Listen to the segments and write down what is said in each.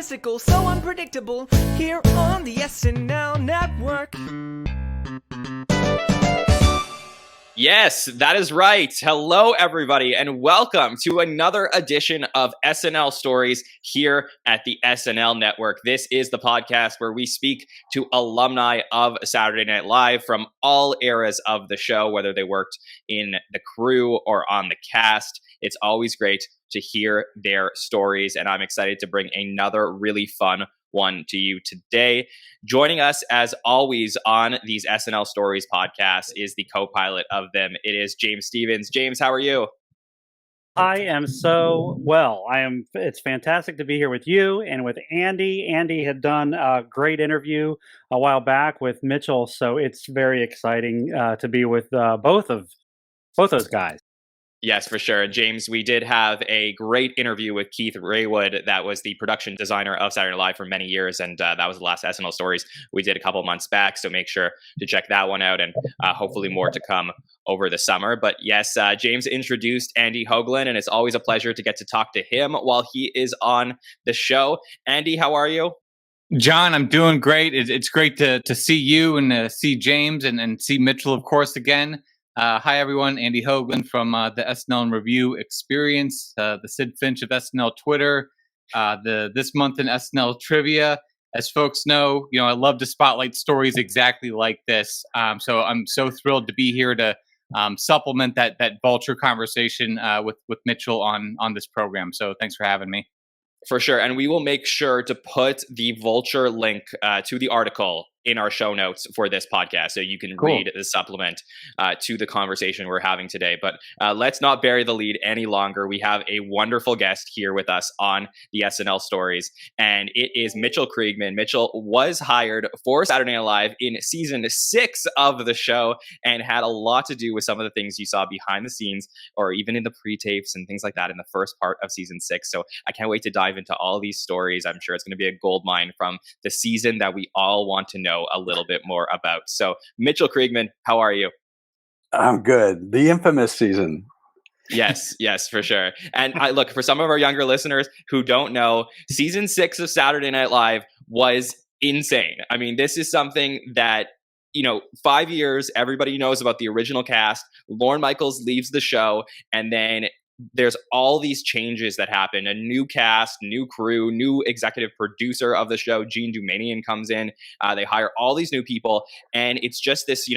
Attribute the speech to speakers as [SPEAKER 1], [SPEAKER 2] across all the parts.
[SPEAKER 1] fantastical, so unpredictable, here on the SNL Network.
[SPEAKER 2] Yes, that is right. Hello, everybody, and welcome to another edition of SNL Stories here at the SNL Network. This is the podcast where we speak to alumni of Saturday Night Live from all eras of the show, whether they worked in the crew or on the cast. It's always great to hear their stories, and I'm excited to bring another really fun one to you today. Joining us, as always, on these SNL Stories podcasts is the co-pilot of them. It is James Stevens. James, how are you?
[SPEAKER 3] I am so well. It's fantastic to be here with you and with Andy. Andy had done a great interview a while back with Mitchell, so it's very exciting to be with both those guys.
[SPEAKER 2] Yes, for sure. James, we did have a great interview with Keith Raywood. That was the production designer of Saturday Night Live for many years, and that was the last SNL Stories we did a couple months back, so make sure to check that one out, and hopefully more to come over the summer. But yes, James introduced Andy Hoglund, and it's always a pleasure to get to talk to him while he is on the show. Andy, how are you?
[SPEAKER 4] John, I'm doing great. It's great to see you and see James and see Mitchell, of course, again. Hi, everyone. Andy Hoglund from the SNL and Review Experience, the Sid Finch of SNL Twitter, This Month in SNL Trivia. As folks know, I love to spotlight stories exactly like this. So I'm so thrilled to be here to supplement that vulture conversation with Mitchell on this program. So thanks for having me.
[SPEAKER 2] For sure. And we will make sure to put the Vulture link to the article in our show notes for this podcast, so you can read the supplement to the conversation we're having today. But let's not bury the lead any longer. We have a wonderful guest here with us on the SNL Stories, and it is Mitchell Kriegman. Mitchell was hired for Saturday Night Live in season 6 of the show and had a lot to do with some of the things you saw behind the scenes, or even in the pre-tapes and things like that in the first part of season 6. So I can't wait to dive into all these stories. I'm sure it's going to be a goldmine from the season that we all want to know a little bit more about. So Mitchell Kriegman, how are you?
[SPEAKER 5] I'm good. The infamous season.
[SPEAKER 2] Yes, for sure. And look, for some of our younger listeners who don't know, season 6 of Saturday Night Live was insane. I mean, this is something that 5 years, everybody knows about the original cast. Lorne Michaels leaves the show, and then there's all these changes that happen. A new cast, new crew, new executive producer of the show, Jean Doumanian, comes in. They hire all these new people, and it's just this,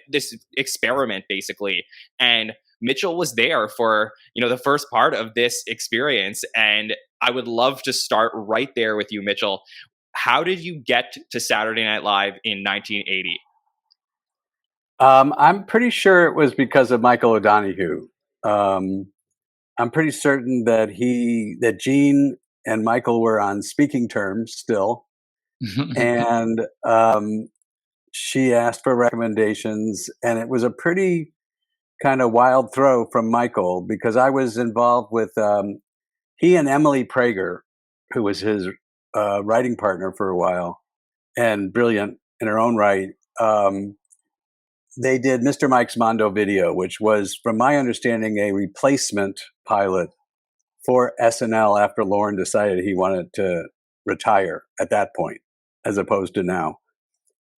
[SPEAKER 2] this experiment basically. And Mitchell was there for, the first part of this experience. And I would love to start right there with you, Mitchell. How did you get to Saturday Night Live in 1980?
[SPEAKER 5] I'm pretty sure it was because of Michael O'Donoghue. I'm pretty certain that Jean and Michael were on speaking terms still, and she asked for recommendations, and it was a pretty kind of wild throw from Michael, because I was involved with he and Emily Prager, who was his writing partner for a while and brilliant in her own right. They did Mr. Mike's Mondo Video, which was, from my understanding, a replacement pilot for SNL after Lorne decided he wanted to retire at that point, as opposed to now.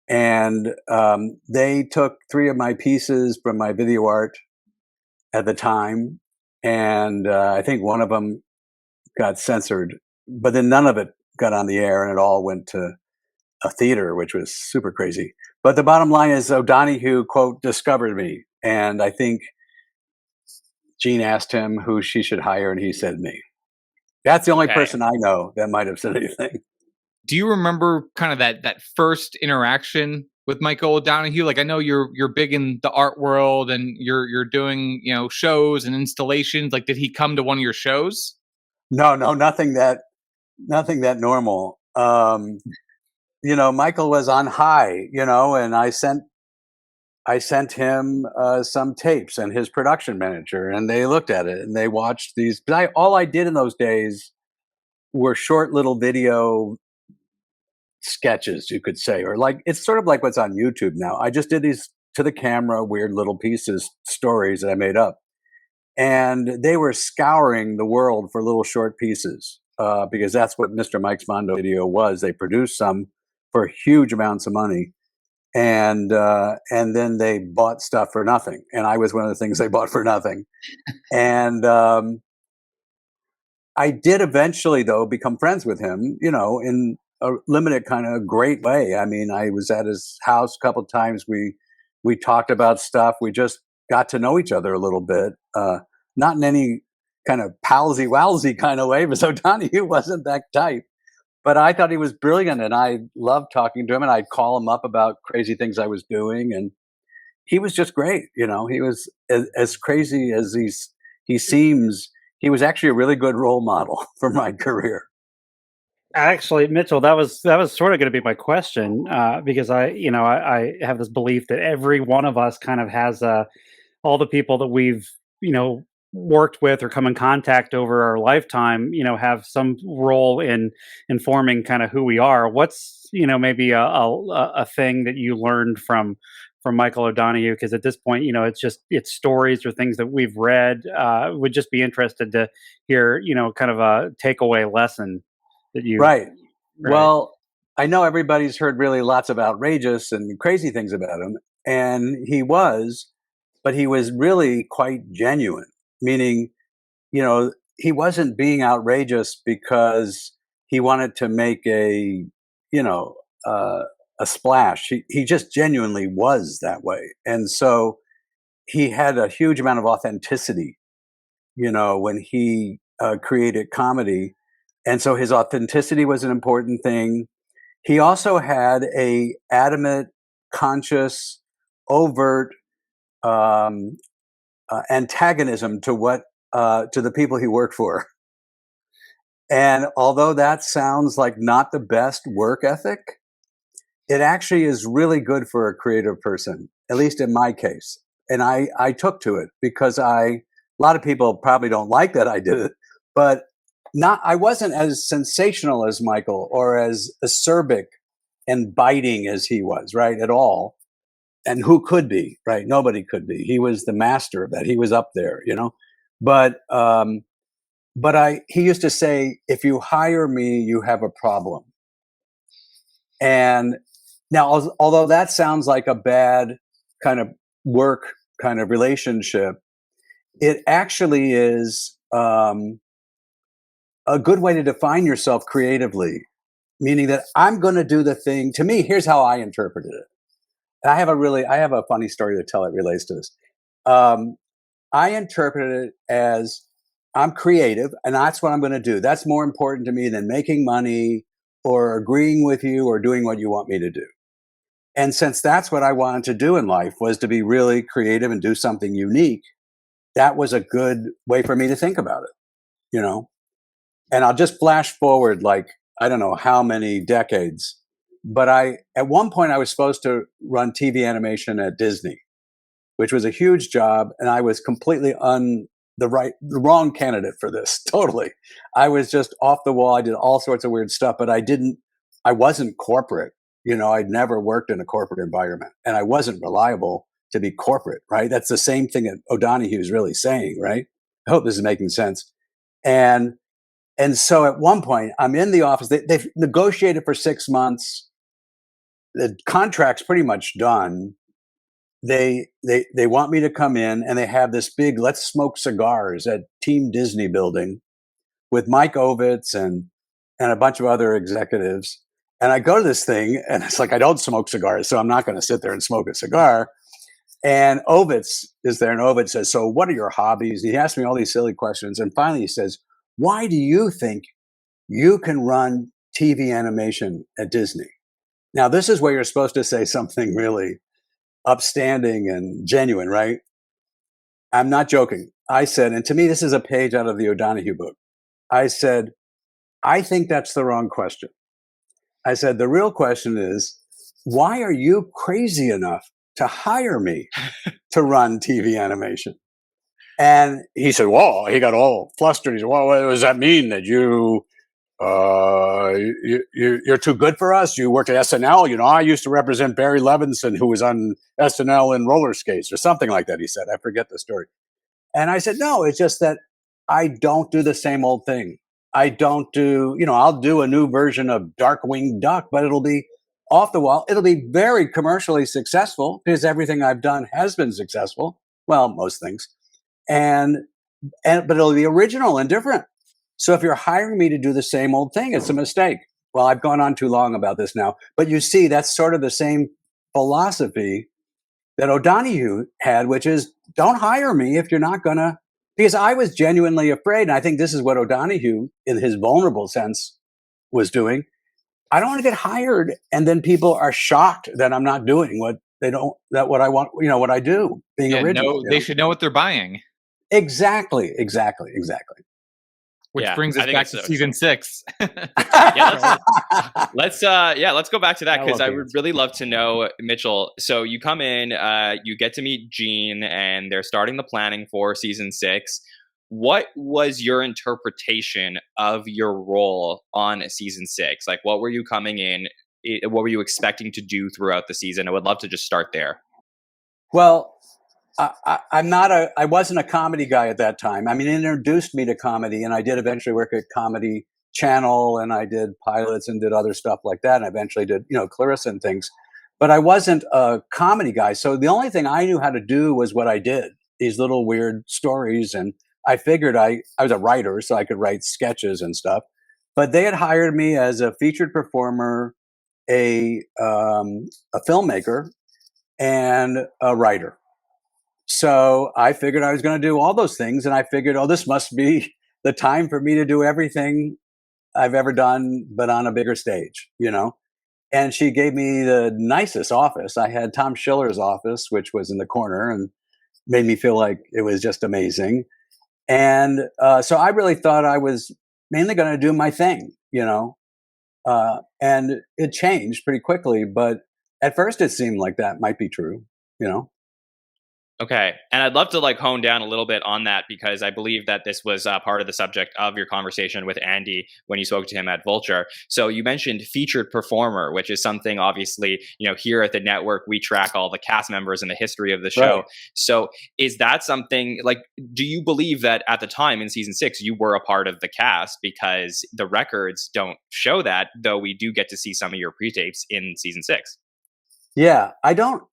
[SPEAKER 5] And they took 3 of my pieces from my video art at the time, and I think one of them got censored, but then none of it got on the air, and it all went to a theater, which was super crazy. But the bottom line is O'Donoghue, quote, discovered me. And I think Jean asked him who she should hire, and he said me. That's the only person I know that might have said anything.
[SPEAKER 4] Do you remember kind of that first interaction with Michael O'Donoghue? Like, I know you're big in the art world and you're doing, shows and installations. Like, did he come to one of your shows?
[SPEAKER 5] No, nothing that normal. Michael was on high, and I sent him some tapes and his production manager, and they looked at it and they watched these. But all I did in those days were short little video sketches, you could say, or it's sort of like what's on YouTube now. I just did these to the camera, weird little pieces, stories that I made up. And they were scouring the world for little short pieces. because that's what Mr. Mike's Mondo video was. They produced some for huge amounts of money, and then they bought stuff for nothing. And I was one of the things they bought for nothing. And I did eventually, though, become friends with him, in a limited kind of great way. I mean, I was at his house a couple of times. We talked about stuff. We just got to know each other a little bit, not in any kind of palsy-walsy kind of way, because O'Donoghue wasn't that type. But I thought he was brilliant, and I loved talking to him, and I'd call him up about crazy things I was doing, and he was just great. He was as crazy as he seems. He was actually a really good role model for my career.
[SPEAKER 3] Actually, Mitchell, that was sort of going to be my question, because I have this belief that every one of us kind of has all the people that we've worked with or come in contact over our lifetime, have some role in informing kind of who we are. What's maybe a thing that you learned from Michael O'Donoghue? Because at this point, it's stories or things that we've read. Would just be interested to hear kind of a takeaway lesson that you
[SPEAKER 5] Right.
[SPEAKER 3] Right.
[SPEAKER 5] Well, I know everybody's heard really lots of outrageous and crazy things about him, and but he was really quite genuine, meaning, he wasn't being outrageous because he wanted to make a splash. He just genuinely was that way. And so he had a huge amount of authenticity, when he created comedy. And so his authenticity was an important thing. He also had a adamant, conscious, overt antagonism to the people he worked for. And although that sounds like not the best work ethic, it actually is really good for a creative person, at least in my case. And I took to it because a lot of people probably don't like that I did it, but I wasn't as sensational as Michael or as acerbic and biting as he was, right, at all. And who could be, right? Nobody could be. He was the master of that. He was up there, But he used to say, if you hire me, you have a problem. And now, although that sounds like a bad kind of work kind of relationship, it actually is a good way to define yourself creatively, meaning that I'm going to do the thing. To me, here's how I interpreted it. And I have a funny story to tell that relates to this. I interpreted it as I'm creative, and that's what I'm going to do. That's more important to me than making money or agreeing with you or doing what you want me to do. And since that's what I wanted to do in life, was to be really creative and do something unique, that was a good way for me to think about it, And I'll just flash forward, like, I don't know how many decades, but at one point I was supposed to run TV animation at Disney, which was a huge job. And I was completely the wrong candidate for this. Totally. I was just off the wall. I did all sorts of weird stuff, but I wasn't corporate. I'd never worked in a corporate environment, and I wasn't reliable to be corporate, right? That's the same thing that O'Donoghue is really saying, right? I hope this is making sense. And so at one point, I'm in the office. They've negotiated for 6 months. The contract's pretty much done. They want me to come in, and they have this big "Let's Smoke Cigars" at Team Disney building with Mike Ovitz and a bunch of other executives. And I go to this thing, and it's like, I don't smoke cigars, so I'm not going to sit there and smoke a cigar. And Ovitz is there, and Ovitz says, "So what are your hobbies?" He asked me all these silly questions. And finally he says, "Why do you think you can run TV animation at Disney?" Now, this is where you're supposed to say something really upstanding and genuine, right? I'm not joking. I said, and to me, this is a page out of the O'Donoghue book. I said, "I think that's the wrong question." I said, "The real question is, why are you crazy enough to hire me to run TV animation?" And he said, "Well," he got all flustered. He said, "Well, what does that mean? That you're too good for us? You worked at SNL. I used to represent Barry Levinson, who was on SNL in roller skates," or something like that. He said, I forget the story. And I said, "No, it's just that I don't do the same old thing. I don't do, I'll do a new version of Darkwing Duck, but it'll be off the wall. It'll be very commercially successful because everything I've done has been successful. Well, most things. But it'll be original and different. So if you're hiring me to do the same old thing, it's a mistake. Well, I've gone on too long about this now, but you see, that's sort of the same philosophy that O'Donoghue had, which is don't hire me if you're not gonna, because I was genuinely afraid. And I think this is what O'Donoghue, in his vulnerable sense, was doing. I don't want to get hired, and then people are shocked that I'm not doing what I want, what I do, being original.
[SPEAKER 4] They should know what they're buying.
[SPEAKER 5] Exactly.
[SPEAKER 4] Which brings us back to season 6.
[SPEAKER 2] Let's go back to that, because I would really love to know, Mitchell. So you come in, you get to meet Jean, and they're starting the planning for season 6. What was your interpretation of your role on season 6? Like, what were you coming in? What were you expecting to do throughout the season? I would love to just start there.
[SPEAKER 5] Well, I wasn't a comedy guy at that time. I mean, it introduced me to comedy, and I did eventually work at Comedy Channel, and I did pilots and did other stuff like that. And I eventually did, Clarissa and things, but I wasn't a comedy guy. So the only thing I knew how to do was what I did, these little weird stories. And I figured I was a writer, so I could write sketches and stuff, but they had hired me as a featured performer, a filmmaker, and a writer. So I figured I was going to do all those things, and I figured, this must be the time for me to do everything I've ever done, but on a bigger stage, And she gave me the nicest office. I had Tom Schiller's office, which was in the corner, and made me feel like it was just amazing. And so I really thought I was mainly going to do my thing, and it changed pretty quickly. But at first it seemed like that might be true,
[SPEAKER 2] Okay. And I'd love to hone down a little bit on that, because I believe that this was part of the subject of your conversation with Andy when you spoke to him at Vulture. So you mentioned featured performer, which is something obviously, here at the network, we track all the cast members and the history of the show. Right. So is that something do you believe that at the time in season 6, you were a part of the cast? Because the records don't show that, though we do get to see some of your pre-tapes in season 6.
[SPEAKER 5] Yeah, I don't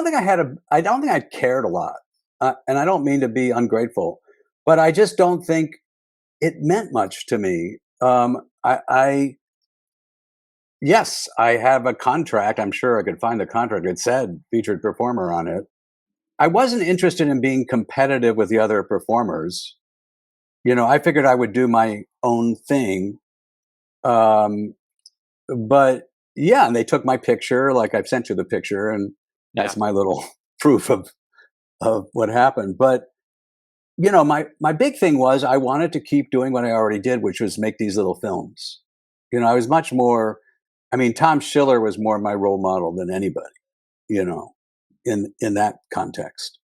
[SPEAKER 5] think I cared a lot. And I don't mean to be ungrateful, but I just don't think it meant much to me. Yes, I have a contract. I'm sure I could find a contract that said featured performer on it. I wasn't interested in being competitive with the other performers. I figured I would do my own thing. But yeah, and they took my picture, like I've sent you the picture, and that's my little proof of what happened. But, my big thing was I wanted to keep doing what I already did, which was make these little films. I was much more, Tom Schiller was more my role model than anybody, in that context.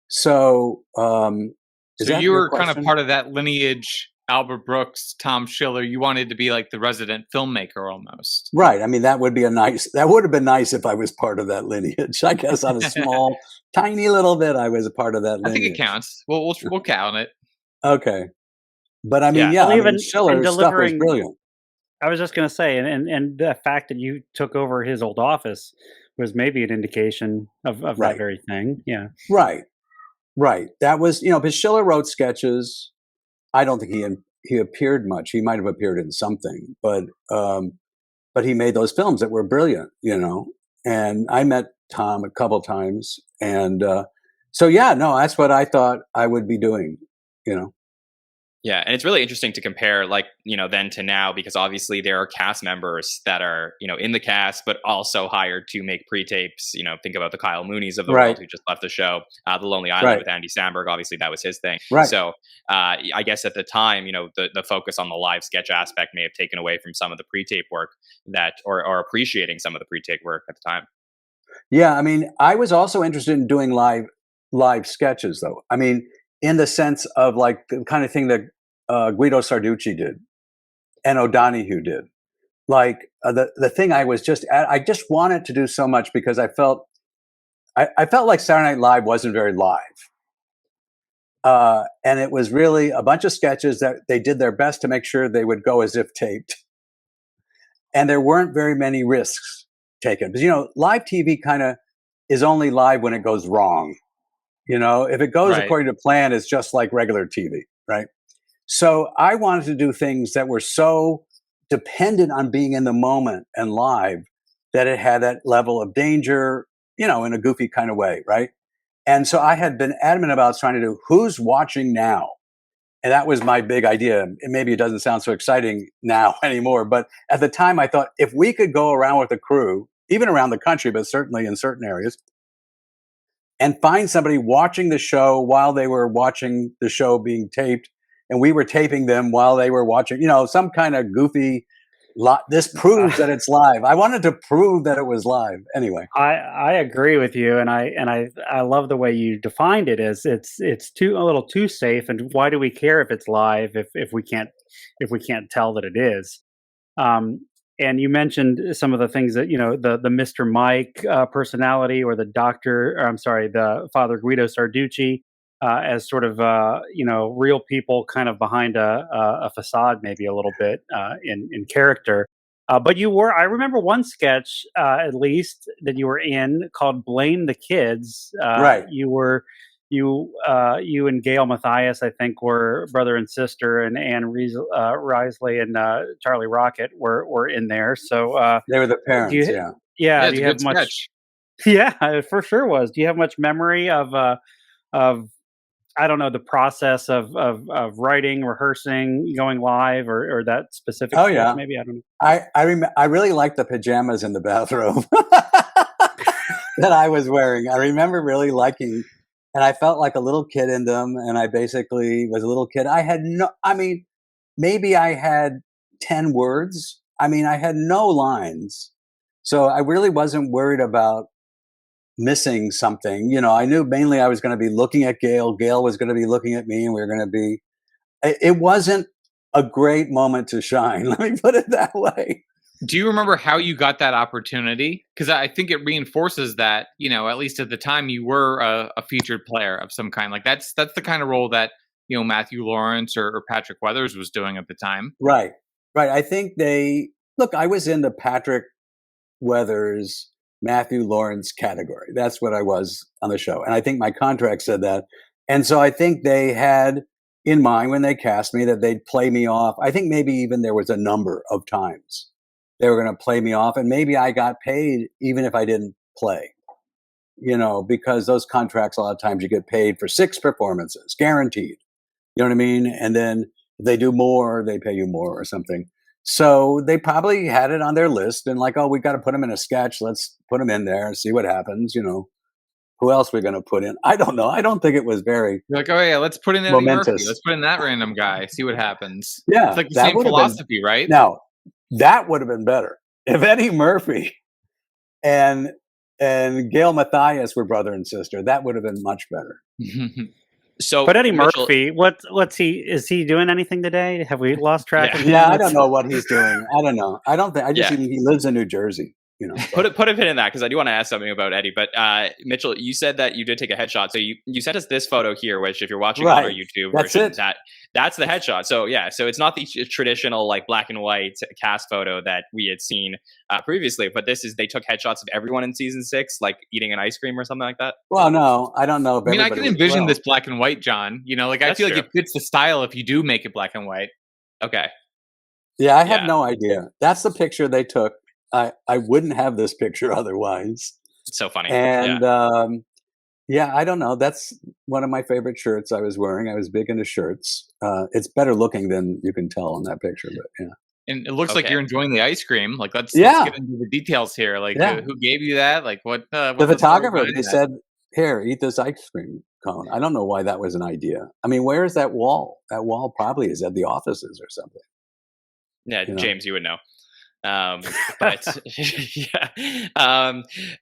[SPEAKER 5] So,
[SPEAKER 4] so you were kind of part of that lineage, Albert Brooks, Tom Schiller. You wanted to be like the resident filmmaker almost.
[SPEAKER 5] Right. that would have been nice if I was part of that lineage. I guess on a small, tiny little bit, I was a part of that lineage.
[SPEAKER 4] I think it counts. We'll count it.
[SPEAKER 5] Okay. But Schiller's stuff was brilliant.
[SPEAKER 3] I was just going to say, and the fact that you took over his old office was maybe an indication of right. That very thing. Yeah.
[SPEAKER 5] Right. That was, because Schiller wrote sketches. I don't think he appeared much. He might have appeared in something, but he made those films that were brilliant, And I met Tom a couple times, and that's what I thought I would be doing,
[SPEAKER 2] Yeah, and it's really interesting to compare, then to now, because obviously there are cast members that are, in the cast, but also hired to make pre-tapes. Think about the Kyle Moonies of the world who just left the show. The Lonely Island with Andy Samberg, obviously that was his thing.
[SPEAKER 5] Right.
[SPEAKER 2] So I guess at the time, the focus on the live sketch aspect may have taken away from some of the pre-tape work or appreciating some of the pre-tape work at the time.
[SPEAKER 5] Yeah, I was also interested in doing live sketches, though. In the sense of the kind of thing that Guido Sarducci did and O'Donoghue did. The thing I just wanted to do so much because I felt like Saturday Night Live wasn't very live. And it was really a bunch of sketches that they did their best to make sure they would go as if taped. And there weren't very many risks taken. Because, live TV kind of is only live when it goes wrong. If it goes
[SPEAKER 2] Right.
[SPEAKER 5] according to plan, it's just like regular TV, right? So I wanted to do things that were so dependent on being in the moment and live that it had that level of danger, in a goofy kind of way, right? And so I had been adamant about trying to do who's watching now. And that was my big idea. And maybe it doesn't sound so exciting now anymore, but at the time I thought if we could go around with a crew, even around the country, but certainly in certain areas, and find somebody watching the show while they were watching the show being taped, and we were taping them while they were watching, some kind of goofy this proves that it's live. I wanted to prove that it was live. Anyway,
[SPEAKER 3] I agree with you, and I love the way you defined it as it's a little too safe. And why do we care if it's live if we can't tell that it is? And you mentioned some of the things that the Mr. Mike personality, or the Father Guido Sarducci as sort of real people kind of behind a facade, maybe a little bit in character. But I remember one sketch at least that you were in called "Blame the Kids."
[SPEAKER 5] Right.
[SPEAKER 3] You and Gail Mathias, I think, were brother and sister, and Anne Risley and Charlie Rocket were in there. So
[SPEAKER 5] they were the parents.
[SPEAKER 3] yeah.
[SPEAKER 4] Yeah,
[SPEAKER 3] Do
[SPEAKER 4] it's
[SPEAKER 3] you
[SPEAKER 4] a
[SPEAKER 3] have
[SPEAKER 4] good
[SPEAKER 3] much?
[SPEAKER 4] sketch.
[SPEAKER 3] Yeah, it for sure was. Do you have much memory of I don't know, the process of writing, rehearsing, going live, or that specific
[SPEAKER 5] Oh,
[SPEAKER 3] sketch?
[SPEAKER 5] yeah.
[SPEAKER 3] Maybe I don't know.
[SPEAKER 5] I really liked the pajamas in the bathroom that I was wearing. I remember really liking, and I felt like a little kid in them. And I basically was a little kid. Maybe I had 10 words. I had no lines. So I really wasn't worried about missing something. I knew mainly I was going to be looking at Gail. Gail was going to be looking at me, and we were going to be. It wasn't a great moment to shine. Let me put it that way.
[SPEAKER 4] Do you remember how you got that opportunity? Because I think it reinforces that, at least at the time, you were a featured player of some kind. Like that's the kind of role that Matthew Lawrence or Patrick Weathers was doing at the time.
[SPEAKER 5] Right. I think I was in the Patrick Weathers, Matthew Lawrence category. That's what I was on the show. And I think my contract said that. And so I think they had in mind when they cast me that they'd play me off. I think maybe even there was a number of times they were going to play me off. And maybe I got paid even if I didn't play, because those contracts, a lot of times you get paid for 6 performances, guaranteed. You know what I mean? And then if they do more, they pay you more or something. So they probably had it on their list and like, oh, we got to put him in a sketch. Let's put him in there and see what happens. Who else we're going to put in? I don't know. I don't think it was very.
[SPEAKER 4] You're like, oh yeah, let's put in Eddie
[SPEAKER 5] momentous.
[SPEAKER 4] Murphy. Let's put in that random guy. See what happens.
[SPEAKER 5] Yeah,
[SPEAKER 4] it's like the same philosophy, right?
[SPEAKER 5] Now that would have been better if Eddie Murphy and Gail Mathias were brother and sister. That would have been much better.
[SPEAKER 2] So,
[SPEAKER 3] but Eddie
[SPEAKER 2] Mitchell,
[SPEAKER 3] Murphy, is he doing anything today? Have we lost track of him?
[SPEAKER 5] Yeah, I don't know what he's doing. I don't know. I don't think. I just he lives in New Jersey.
[SPEAKER 2] Put a pin in that because I do want to ask something about Eddie. But Mitchell, you said that you did take a headshot. So you sent us this photo here, which if you're watching on our YouTube version, that's the headshot. So yeah, so it's not the traditional like black and white cast photo that we had seen previously, but they took headshots of everyone in season 6, like eating an ice cream or something like that.
[SPEAKER 5] Well, no, I don't know.
[SPEAKER 4] I can envision this black and white, John. I feel like it fits the style if you do make it black and white.
[SPEAKER 2] Okay.
[SPEAKER 5] Yeah, I have no idea. That's the picture they took. I wouldn't have this picture otherwise.
[SPEAKER 2] It's so funny.
[SPEAKER 5] And I don't know. That's one of my favorite shirts I was wearing. I was big into shirts. It's better looking than you can tell in that picture, but yeah.
[SPEAKER 4] And it looks like you're enjoying the ice cream. Like let's get into the details here. Like who gave you that? Like what? The
[SPEAKER 5] photographer. They said, "Here, eat this ice cream cone." I don't know why that was an idea. where is that wall? That wall probably is at the offices or something.
[SPEAKER 2] Yeah, James, you would know. But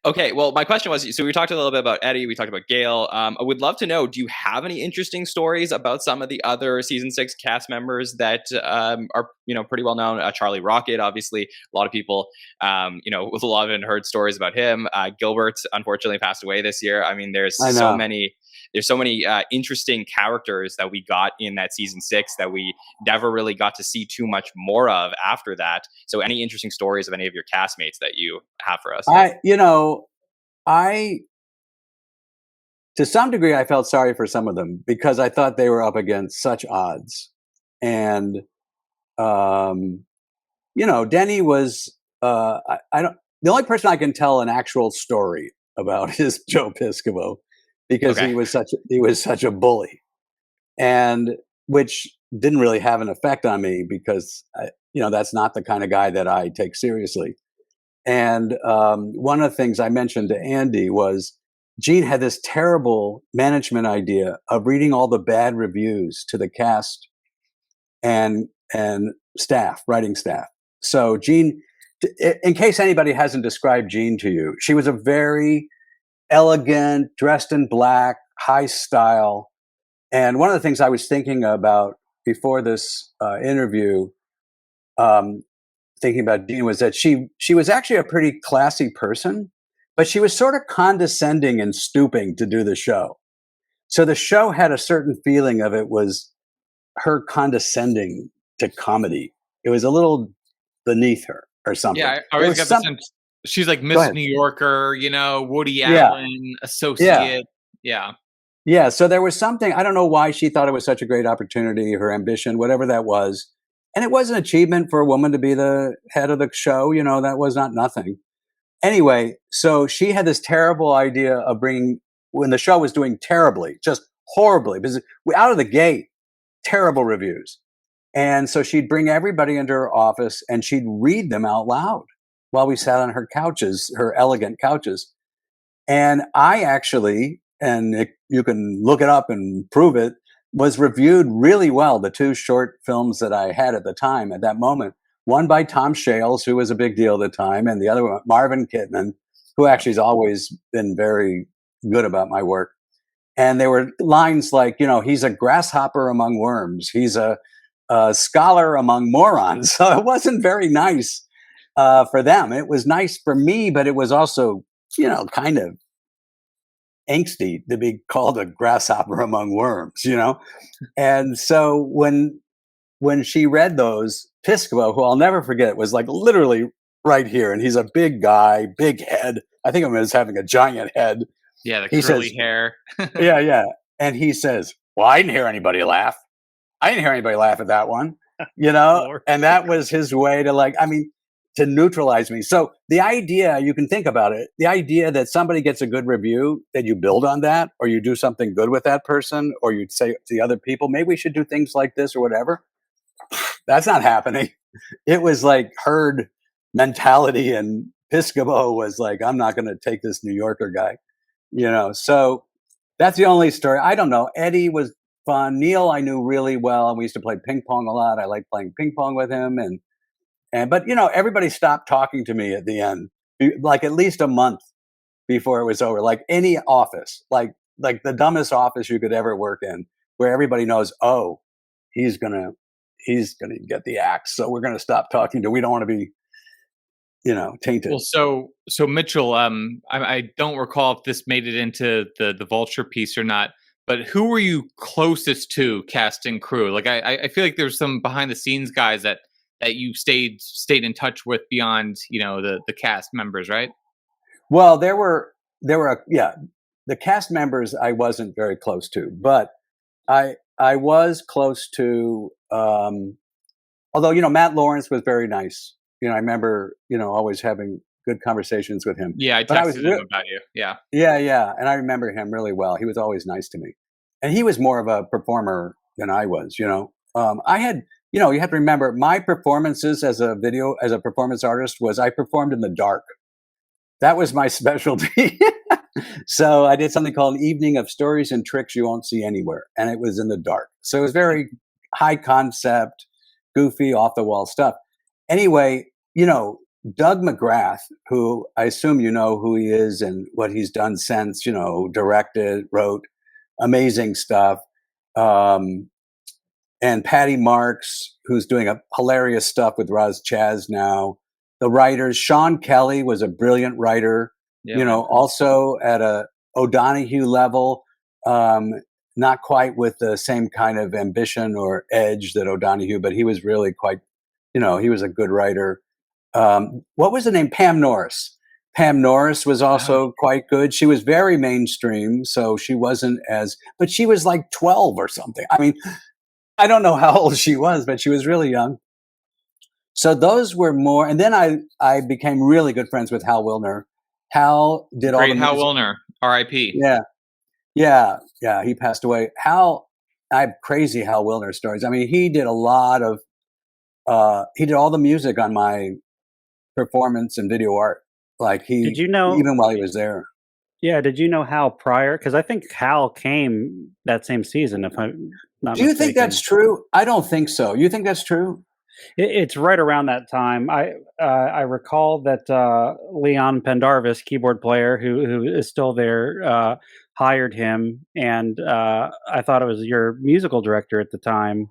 [SPEAKER 2] okay. Well, my question was, so we talked a little bit about Eddie, we talked about Gail. I would love to know, do you have any interesting stories about some of the other season 6 cast members that are, pretty well known? Charlie Rocket, obviously, a lot of people, with a lot of heard stories about him. Gilbert, unfortunately, passed away this year. There's there's so many interesting characters that we got in that season 6 that we never really got to see too much more of after that. So any interesting stories of any of your castmates that you have for us?
[SPEAKER 5] I to some degree, I felt sorry for some of them because I thought they were up against such odds. And, Denny was, I don't, the only person I can tell an actual story about is Joe Piscopo because
[SPEAKER 2] Okay.
[SPEAKER 5] he was such a bully, and which didn't really have an effect on me because, that's not the kind of guy that I take seriously. And one of the things I mentioned to Andy was Jean had this terrible management idea of reading all the bad reviews to the cast and staff, writing staff. So Jean, in case anybody hasn't described Jean to you, she was a very elegant, dressed in black, high style. And one of the things I was thinking about before this interview, thinking about Jean, was that she was actually a pretty classy person, but she was sort of condescending and stooping to do the show. So the show had a certain feeling of it was her condescending to comedy. It was a little beneath her or something.
[SPEAKER 4] Yeah, I always got the sense she's like Miss New Yorker, Woody Allen associate.
[SPEAKER 5] Yeah. So there was something, I don't know why she thought it was such a great opportunity, her ambition, whatever that was. And it was an achievement for a woman to be the head of the show. That was not nothing. Anyway, so she had this terrible idea of bringing, when the show was doing terribly, just horribly, because out of the gate, terrible reviews. And so she'd bring everybody into her office and she'd read them out loud while we sat on her couches, her elegant couches. And I actually, you can look it up and prove it, was reviewed really well. The 2 short films that I had at that moment, one by Tom Shales, who was a big deal at the time, and the other one, Marvin Kittman, who actually has always been very good about my work. And there were lines like, he's a grasshopper among worms. He's a scholar among morons. So it wasn't very nice for them. It was nice for me, but it was also, kind of angsty to be called a grasshopper among worms, And so when she read those, Piscopo, who I'll never forget, was like literally right here. And he's a big guy, big head. I think of him as having a giant head.
[SPEAKER 4] Yeah, the curly hair.
[SPEAKER 5] Yeah. And he says, well, I didn't hear anybody laugh. I didn't hear anybody laugh at that one, and that was his way to to neutralize me. So the idea, you can think about it, the idea that somebody gets a good review, that you build on that, or you do something good with that person, or you say to the other people, maybe we should do things like this or whatever. That's not happening. It was like herd mentality, and Piscopo was like, I'm not going to take this New Yorker guy, so that's the only story. I don't know. Eddie was fun. Neil, I knew really well, and we used to play ping pong a lot. I liked playing ping pong with him, but everybody stopped talking to me at the end, like at least a month before it was over. Like any office, like the dumbest office you could ever work in, where everybody knows, oh, he's gonna get the axe, so we're gonna stop talking to. We don't want to be, tainted.
[SPEAKER 4] Well, so Mitchell, I don't recall if this made it into the Vulture piece or not, but who were you closest to, cast and crew? Like I feel like there's some behind the scenes guys that you stayed in touch with beyond, the cast members, right?
[SPEAKER 5] Well, there were the cast members I wasn't very close to, but I was close to, although Matt Lawrence was very nice. I remember always having good conversations with him.
[SPEAKER 4] Yeah, I texted him about you. Yeah.
[SPEAKER 5] Yeah, and I remember him really well. He was always nice to me, and he was more of a performer than I was. I had, you have to remember my performances as a performance artist was I performed in the dark. That was my specialty. So I did something called Evening of Stories and Tricks You Won't See Anywhere, and it was in the dark. So it was very high concept, goofy, off the wall stuff. Anyway, Doug McGrath, who I assume you know who he is and what he's done since, directed, wrote amazing stuff. And Patty Marks, who's doing a hilarious stuff with Roz Chaz now. The writers, Sean Kelly was a brilliant writer, also at a O'Donoghue level. not quite with the same kind of ambition or edge that O'Donoghue, but he was really quite, he was a good writer. What was the name? Pam Norris. Pam Norris was also quite good. She was very mainstream, so she wasn't but she was like 12 or something. I mean, I don't know how old she was, but she was really young. So those were more, and then I became really good friends with Hal Wilner. Hal did all the music.
[SPEAKER 2] Hal Wilner, R.I.P.
[SPEAKER 5] Yeah, he passed away. I have crazy Hal Wilner stories. I mean, he did a lot of, he did all the music on my performance and video art. Like
[SPEAKER 3] did you know,
[SPEAKER 5] even while he was there.
[SPEAKER 3] Yeah, did you know Hal prior? Because I think Hal came that same season, if I'm not
[SPEAKER 5] Do you
[SPEAKER 3] mistaken.
[SPEAKER 5] think that's true? I don't think so. You think that's true?
[SPEAKER 3] It's right around that time. I recall that Leon Pendarvis, keyboard player who is still there, hired him, and I thought it was your musical director at the time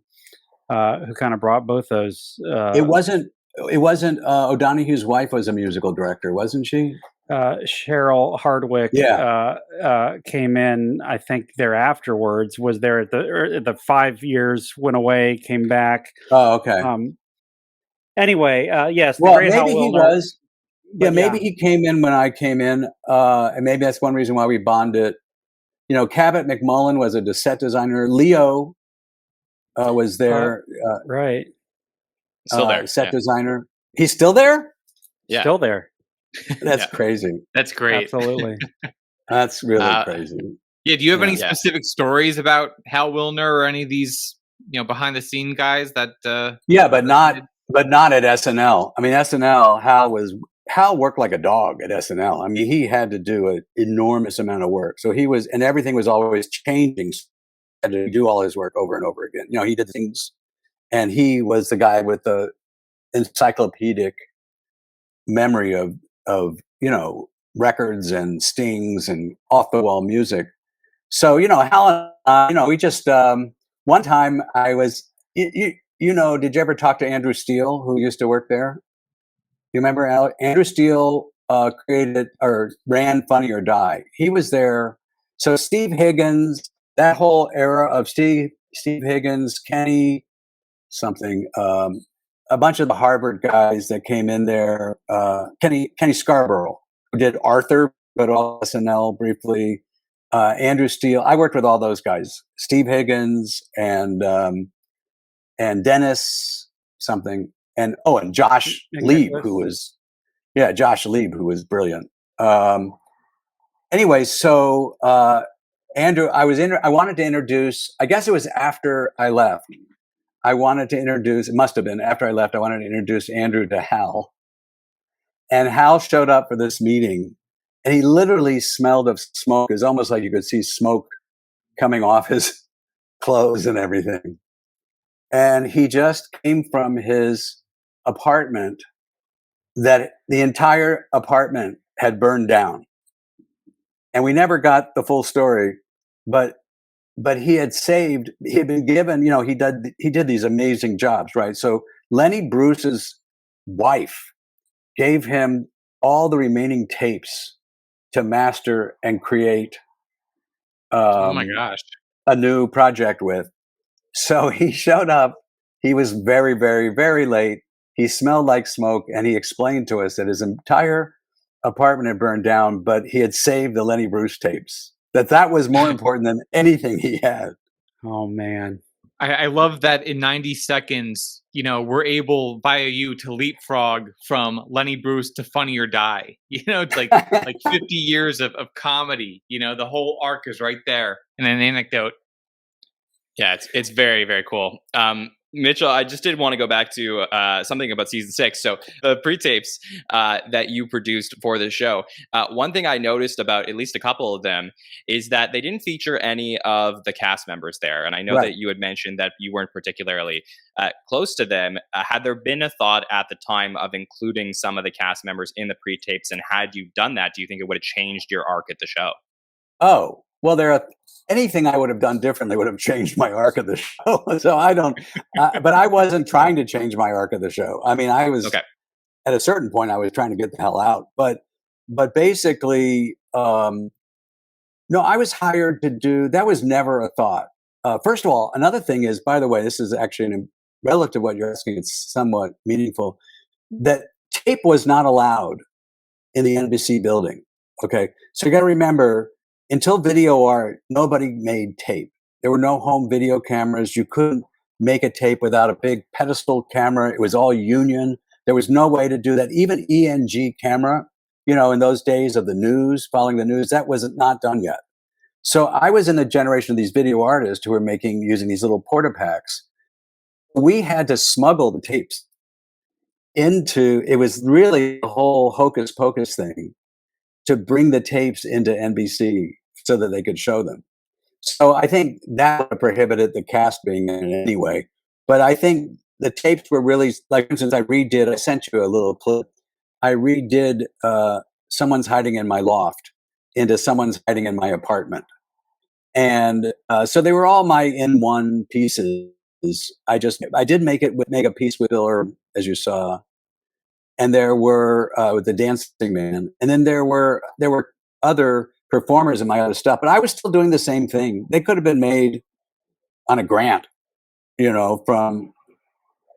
[SPEAKER 3] who kind of brought both those.
[SPEAKER 5] It wasn't. O'Donoghue's wife was a musical director, wasn't she?
[SPEAKER 3] Cheryl Hardwick came in, I think, there afterwards, was there at the 5 years, went away, came back.
[SPEAKER 5] Oh, okay.
[SPEAKER 3] Anyway, yes.
[SPEAKER 5] Well, maybe he was. Yeah, maybe he came in when I came in, and maybe that's one reason why we bonded. Cabot McMullen was a set designer. Leo was there.
[SPEAKER 3] Right.
[SPEAKER 2] Still there.
[SPEAKER 5] Set designer. He's still there?
[SPEAKER 2] Yeah.
[SPEAKER 3] Still there.
[SPEAKER 5] That's crazy.
[SPEAKER 2] That's great.
[SPEAKER 3] Absolutely.
[SPEAKER 5] That's really crazy.
[SPEAKER 4] Yeah. Do you have any specific stories about Hal Wilner or any of these, behind the scene guys that?
[SPEAKER 5] But not at SNL. I mean, SNL. Hal worked like a dog at SNL. I mean, he had to do an enormous amount of work. So and everything was always changing. He had to do all his work over and over again. He did things, and he was the guy with the encyclopedic memory of records and stings and off the wall music. So Hal and I, we just one time I was did you ever talk to Andrew Steele, who used to work there? You remember Andrew Steele created or ran Funny or Die. He was there. So Steve Higgins, that whole era of Steve Higgins, Kenny something, a bunch of the Harvard guys that came in there, Kenny Scarborough, who did Arthur, but also SNL briefly, Andrew Steele. I worked with all those guys, Steve Higgins and Dennis something, and Josh Lieb, who was brilliant. Anyway, so Andrew, I wanted to introduce, I guess it was after I left. It must have been after I left, I wanted to introduce Andrew to Hal. And Hal showed up for this meeting, and he literally smelled of smoke. It's almost like you could see smoke coming off his clothes and everything. And he just came from his apartment that the entire apartment had burned down. And we never got the full story, but he had been given, he did these amazing jobs, right? So Lenny Bruce's wife gave him all the remaining tapes to master and create
[SPEAKER 2] oh my gosh,
[SPEAKER 5] a new project with. So he showed up. He was very, very, very late. He smelled like smoke, and he explained to us that his entire apartment had burned down, but he had saved the Lenny Bruce tapes. That was more important than anything he had.
[SPEAKER 3] Oh man.
[SPEAKER 4] I love that in 90 seconds, we're able via you to leapfrog from Lenny Bruce to Funny or Die. It's like 50 years of comedy. The whole arc is right there in an anecdote.
[SPEAKER 2] Yeah, it's very, very cool. Mitchell, I just did want to go back to something about season 6. So the pre-tapes that you produced for the show. One thing I noticed about at least a couple of them is that they didn't feature any of the cast members there. And I know that you had mentioned that you weren't particularly close to them. Had there been a thought at the time of including some of the cast members in the pre-tapes? And had you done that, do you think it would have changed your arc at the show?
[SPEAKER 5] Oh, well, anything I would have done differently would have changed my arc of the show. So but I wasn't trying to change my arc of the show. I mean, I was, at a certain point, I was trying to get the hell out. But basically, No, I was hired to do, that was never a thought. First of all, another thing is, by the way, this is actually relative to what you're asking, it's somewhat meaningful, that tape was not allowed in the NBC building. Okay. So you got to remember, until video art, nobody made tape. There were no home video cameras. You couldn't make a tape without a big pedestal camera. It was all union. There was no way to do that. Even ENG camera, you know, in those days of the news, following the news, that was not done yet. So I was in the generation of these video artists who were using these little porta packs. We had to smuggle the tapes into, it was really a whole hocus pocus thing to bring the tapes into NBC so that they could show them. So I think that prohibited the cast being in it anyway. But I think the tapes were really, like, for instance, I sent you a little clip. I redid Someone's Hiding in My Loft into Someone's Hiding in My Apartment. And so they were all my in-one pieces. I did make a piece with Bill, as you saw. And there were with the Dancing Man. And then there were other performers in my other stuff, but I was still doing the same thing. They could have been made on a grant, you know, from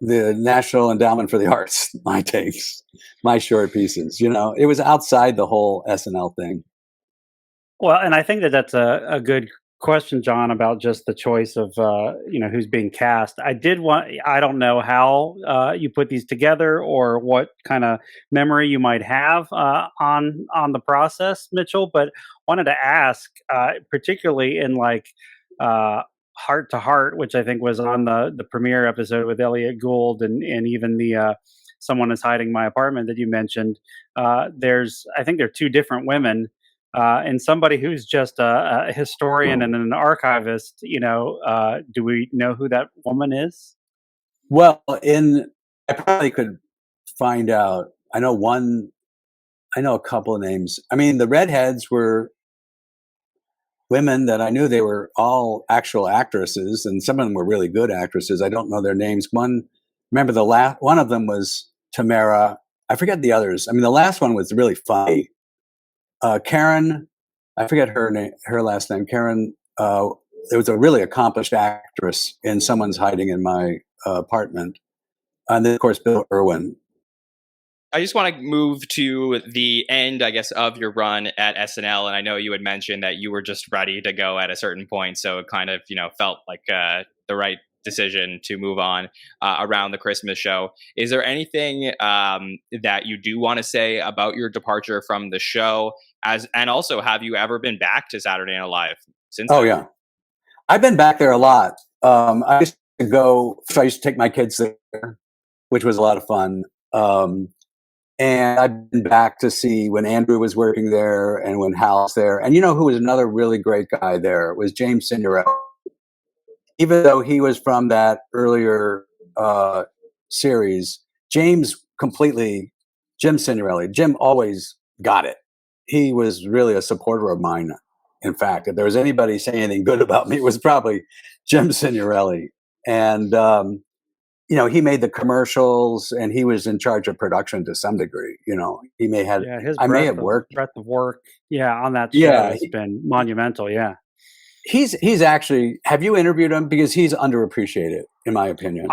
[SPEAKER 5] the National Endowment for the Arts, my tapes, my short pieces, you know. It was outside the whole SNL thing.
[SPEAKER 3] Well, and I think that that's a good question, John, about just the choice of you know, who's being cast. I don't know how you put these together or what kind of memory you might have on the process, Mitchell, but wanted to ask, particularly in like Heart to Heart, which I think was on the premiere episode with Elliot Gould, and even the Someone Is Hiding My Apartment that you mentioned. I think there are two different women. And somebody who's just a historian and an archivist, you know, do we know who that woman is?
[SPEAKER 5] Well, I probably could find out. I know a couple of names. I mean, the redheads were women that I knew. They were all actual actresses, and some of them were really good actresses. I don't know their names. Remember one of them was Tamara. I forget the others. I mean, the last one was really funny. Karen, I forget her last name. Karen, there was a really accomplished actress in Someone's Hiding in My Apartment. And then, of course, Bill Irwin.
[SPEAKER 2] I just want to move to the end, I guess, of your run at SNL. And I know you had mentioned that you were just ready to go at a certain point. So it kind of, you know, felt like the right decision to move on around the Christmas show. Is there anything that you do want to say about your departure from the show? And also, have you ever been back to Saturday Night Live since?
[SPEAKER 5] Oh, yeah. I've been back there a lot. I used to take my kids there, which was a lot of fun. And I've been back to see when Andrew was working there and when Hal's there. And you know who was another really great guy there? Was James Signorelli. Even though he was from that earlier series, Jim Signorelli, Jim always got it. He was really a supporter of mine. In fact, if there was anybody saying anything good about me, it was probably Jim Signorelli. And, you know, he made the commercials and he was in charge of production to some degree. You know, I may have worked.
[SPEAKER 3] Breadth of work. Yeah. On that show has been monumental. Yeah.
[SPEAKER 5] He's actually, have you interviewed him? Because he's underappreciated, in my opinion.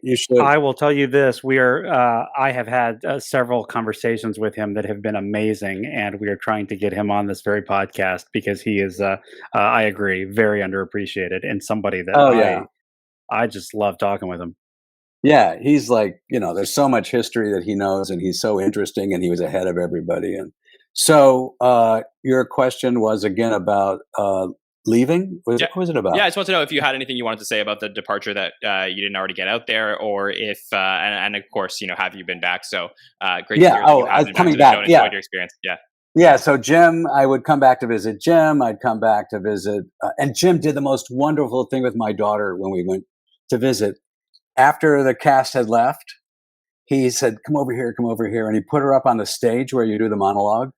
[SPEAKER 5] You should.
[SPEAKER 3] I will tell you this. I have had several conversations with him that have been amazing, and we are trying to get him on this very podcast because he is, I agree, very underappreciated and somebody that I just love talking with him.
[SPEAKER 5] Yeah, he's like, you know, there's so much history that he knows, and he's so interesting, and he was ahead of everybody. And so your question was again about leaving? What was it about?
[SPEAKER 2] Yeah, I just want to know if you had anything you wanted to say about the departure that you didn't already get out there, or if, and of course, you know, have you been back? So great to hear that you have been
[SPEAKER 5] coming
[SPEAKER 2] back.
[SPEAKER 5] back.
[SPEAKER 2] Enjoyed your experience. Yeah.
[SPEAKER 5] Yeah, so Jim, I would come back to visit Jim. I'd come back to visit, and Jim did the most wonderful thing with my daughter when we went to visit. After the cast had left, he said, come over here, and he put her up on the stage where you do the monologue.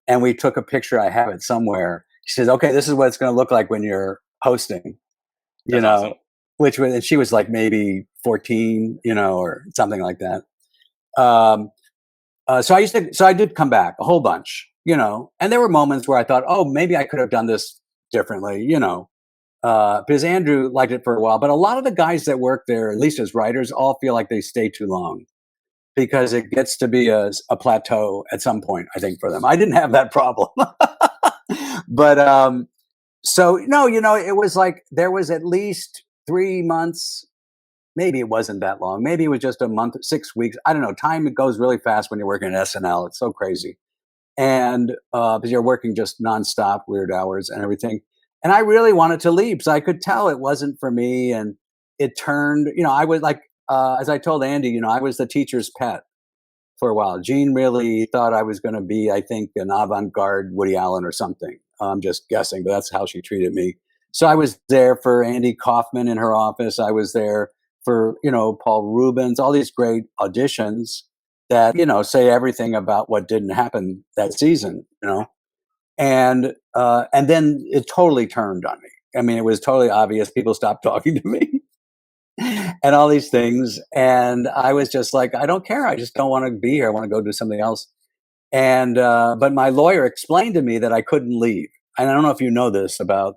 [SPEAKER 5] And we took a picture. I have it somewhere. He says, okay, this is what it's going to look like when you're hosting,
[SPEAKER 2] That's awesome.
[SPEAKER 5] and she was like maybe 14, you know, or something like that. So I did come back a whole bunch. and there were moments where I thought, oh, maybe I could have done this differently, because Andrew liked it for a while. But a lot of the guys that work there, at least as writers, all feel like they stay too long because it gets to be a plateau at some point, I think, for them. I didn't have that problem. But so, no, it was like there was at least 3 months. Maybe it wasn't that long. Maybe it was just a month, 6 weeks. I don't know. Time goes really fast when you're working at SNL. It's so crazy. And because you're working just nonstop, weird hours and everything. And I really wanted to leave because I could tell it wasn't for me. And it turned, I was like, as I told Andy, I was the teacher's pet for a while. Jean really thought I was going to be, I think, an avant-garde Woody Allen or something. I'm just guessing, but that's how she treated me. So I was there for Andy Kaufman in her office. I was there for, Paul Rubens, all these great auditions that, say everything about what didn't happen that season, and then it totally turned on me. I mean, it was totally obvious. People stopped talking to me and all these things. And I was just like, I don't care. I just don't want to be here. I want to go do something else. And, but my lawyer explained to me that I couldn't leave. And I don't know if you know this about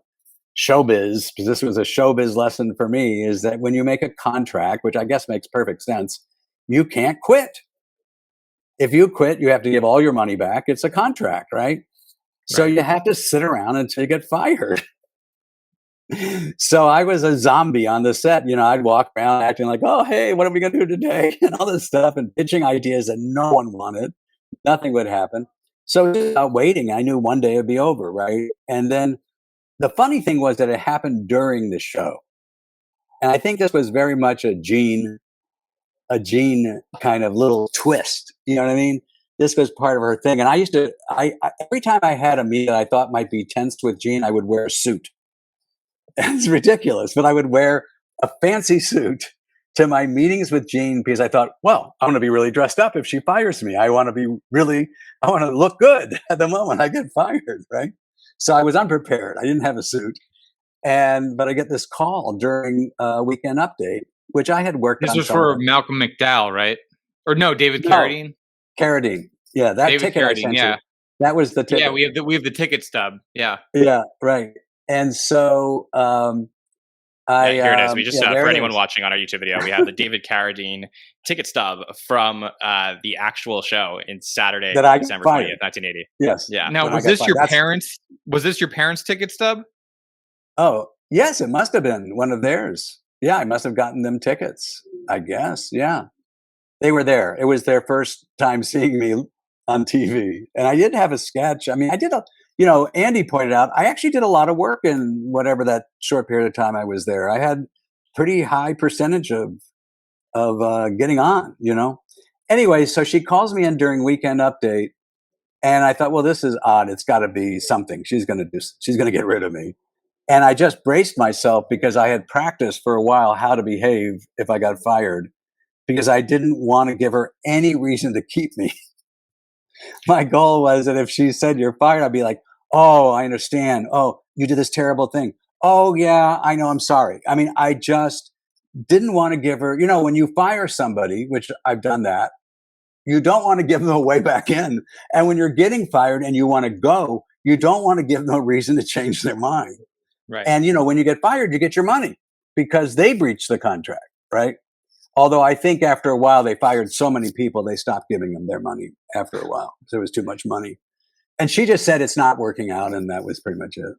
[SPEAKER 5] showbiz, because this was a showbiz lesson for me, is that when you make a contract, which I guess makes perfect sense, you can't quit. If you quit, you have to give all your money back. It's a contract, right? So you have to sit around until you get fired. So I was a zombie on the set. I'd walk around acting like, oh, hey, what are we going to do today? And all this stuff and pitching ideas that no one wanted. Nothing would happen. So without waiting, I knew one day it'd be over, right? And then the funny thing was that it happened during the show. And I think this was very much a Jean kind of little twist. You know what I mean? This was part of her thing. And I used to, every time I had a meeting that I thought might be tense with Jean, I would wear a suit. It's ridiculous, but I would wear a fancy suit to my meetings with Jean because I thought, well, I want to be really dressed up if she fires me. I want to look good at the moment I get fired, right? So I was unprepared. I didn't have a suit. But I get this call during Weekend Update, which I had worked on.
[SPEAKER 4] This was for Malcolm McDowell, right? Or no, David Carradine?
[SPEAKER 5] Carradine. Yeah, that
[SPEAKER 4] David
[SPEAKER 5] ticket
[SPEAKER 4] Carradine,
[SPEAKER 5] I sent you. That was the ticket.
[SPEAKER 4] Yeah, we have the ticket stub. Yeah.
[SPEAKER 5] Yeah, right. And so
[SPEAKER 2] here it is. We just for anyone watching on our YouTube video, we have the David Carradine ticket stub from the actual show in Saturday, December 20th, 1980.
[SPEAKER 5] Yes.
[SPEAKER 2] Yeah.
[SPEAKER 4] Now, was this your parents' ticket stub?
[SPEAKER 5] Oh, yes, it must have been one of theirs. Yeah, I must have gotten them tickets, I guess. Yeah. They were there. It was their first time seeing me on TV. And I did have a sketch. I mean, I did Andy pointed out, I actually did a lot of work in whatever that short period of time I was there. I had pretty high percentage of getting on, Anyway, so she calls me in during Weekend Update. And I thought, well, this is odd. It's got to be something. She's going to get rid of me. And I just braced myself because I had practiced for a while how to behave if I got fired, because I didn't want to give her any reason to keep me. My goal was that if she said you're fired, I'd be like, oh, I understand. Oh, you did this terrible thing. Oh, yeah, I know. I'm sorry. I mean, I just didn't want to give her, when you fire somebody, which I've done that, you don't want to give them a way back in. And when you're getting fired and you want to go, you don't want to give them a reason to change their mind.
[SPEAKER 2] Right.
[SPEAKER 5] And, when you get fired, you get your money because they breached the contract, right? Although I think after a while, they fired so many people, they stopped giving them their money after a while. So it was too much money. And she just said it's not working out. And that was pretty much it.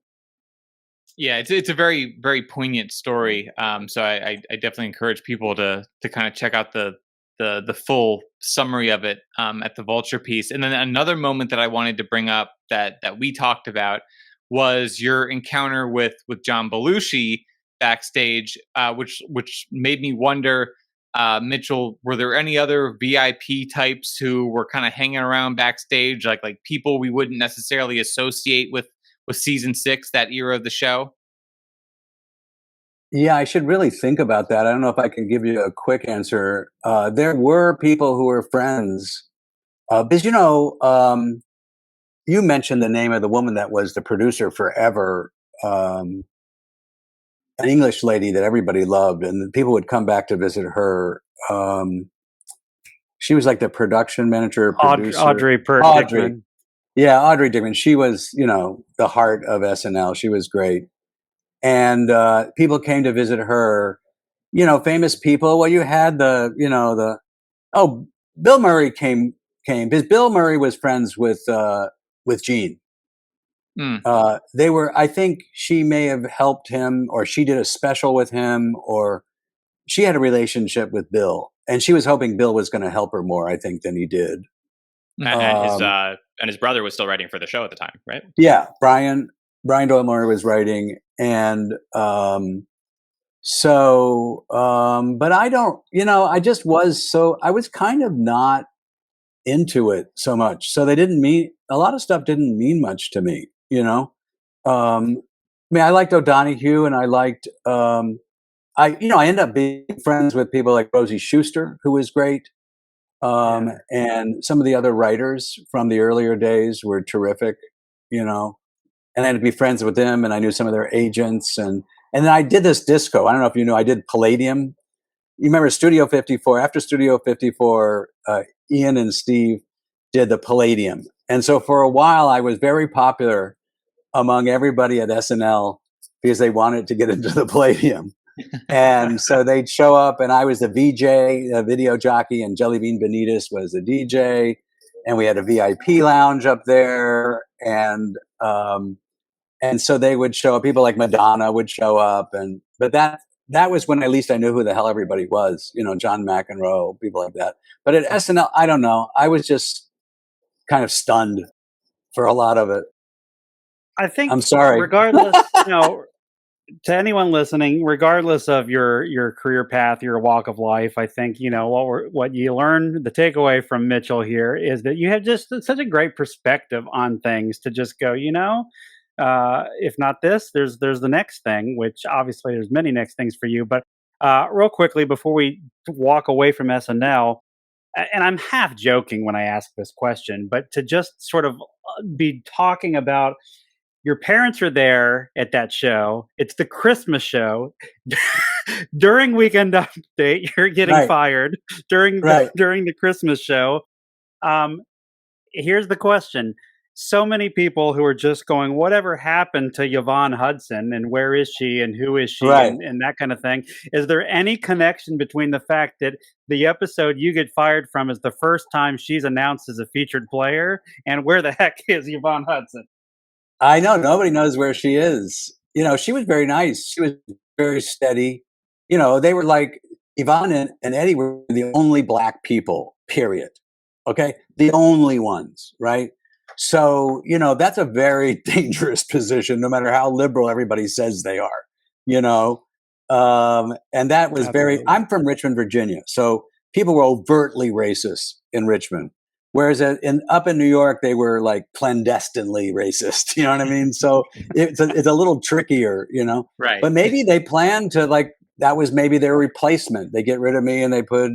[SPEAKER 4] Yeah, it's a very, very poignant story. So I definitely encourage people to kind of check out the full summary of it at the Vulture piece. And then another moment that I wanted to bring up that we talked about was your encounter with John Belushi backstage, which made me wonder, Mitchell, were there any other VIP types who were kind of hanging around backstage, like people we wouldn't necessarily associate with season 6, that era of the show?
[SPEAKER 5] Yeah, I should really think about that. I don't know if I can give you a quick answer. There were people who were friends, because you mentioned the name of the woman that was the producer forever, an English lady that everybody loved, and people would come back to visit her. She was like the production manager, producer.
[SPEAKER 3] Audrey.
[SPEAKER 5] Yeah, Audrey Dickman. She was, the heart of SNL. She was great. And people came to visit her, famous people. Well, you had oh, Bill Murray came because Bill Murray was friends with Gene.
[SPEAKER 4] Hmm.
[SPEAKER 5] They were, I think she may have helped him, or she did a special with him, or she had a relationship with Bill, and she was hoping Bill was going to help her more, I think, than he did.
[SPEAKER 2] And his brother was still writing for the show at the time, right?
[SPEAKER 5] Yeah, Brian Doyle Murray was writing, and but I don't, I was kind of not into it so much. So a lot of stuff didn't mean much to me, I liked O'Donoghue, and I liked, I ended up being friends with people like Rosie Schuster, who was great. And some of the other writers from the earlier days were terrific, and I had to be friends with them, and I knew some of their agents, and then I did this disco. I don't know if you know, I did Palladium. You remember Studio 54? After Studio 54, Ian and Steve did the Palladium, and so for a while I was very popular among everybody at SNL because they wanted to get into the Palladium. And so they'd show up, and I was the VJ, a video jockey, and Jellybean Benitez was the DJ, and we had a VIP lounge up there, and so they would show up. People like Madonna would show up, but that was when at least I knew who the hell everybody was, John McEnroe, people like that. But at SNL, I don't know, I was just kind of stunned for a lot of it.
[SPEAKER 3] I think,
[SPEAKER 5] I'm sorry.
[SPEAKER 3] regardless, to anyone listening, regardless of your career path, your walk of life, I think what you learn. The takeaway from Mitchell here is that you have just such a great perspective on things to just go, if not this, there's the next thing, which obviously there's many next things for you. But real quickly before we walk away from SNL, and I'm half joking when I ask this question, but to just sort of be talking about. Your parents are there at that show. It's the Christmas show. During Weekend Update, you're getting fired during the Christmas show. Here's the question. So many people who are just going, whatever happened to Yvonne Hudson, and where is she, and who is she, and that kind of thing. Is there any connection between the fact that the episode you get fired from is the first time she's announced as a featured player, and where the heck is Yvonne Hudson?
[SPEAKER 5] I know nobody knows where she is. She was very nice. She was very steady. They were like, Yvonne and Eddie were the only Black people, period. Okay. The only ones. Right. So, that's a very dangerous position, no matter how liberal everybody says they are, and that was I'm from Richmond, Virginia. So people were overtly racist in Richmond. Whereas up in New York, they were like clandestinely racist. You know what I mean? So it's a little trickier,
[SPEAKER 2] Right.
[SPEAKER 5] But maybe they planned to that was maybe their replacement. They get rid of me and they put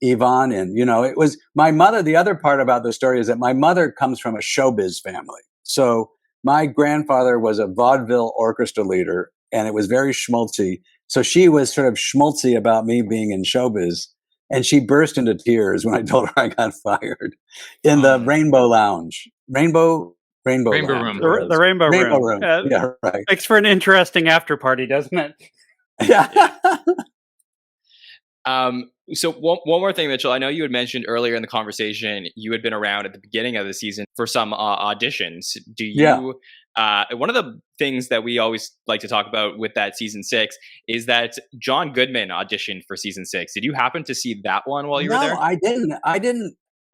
[SPEAKER 5] Yvonne in. It was my mother. The other part about the story is that my mother comes from a showbiz family. So my grandfather was a vaudeville orchestra leader, and it was very schmaltzy. So she was sort of schmaltzy about me being in showbiz. And she burst into tears when I told her I got fired in the Rainbow Lounge. Rainbow Lounge,
[SPEAKER 4] Room.
[SPEAKER 3] The Rainbow Room.
[SPEAKER 5] Yeah, right.
[SPEAKER 3] Makes for an interesting after party, doesn't it?
[SPEAKER 5] Yeah.
[SPEAKER 2] So one more thing, Mitchell. I know you had mentioned earlier in the conversation you had been around at the beginning of the season for some auditions. Do you?
[SPEAKER 5] Yeah.
[SPEAKER 2] One of the things that we always like to talk about with that season 6 is that John Goodman auditioned for season 6. Did you happen to see that one while you were there?
[SPEAKER 5] No, I didn't.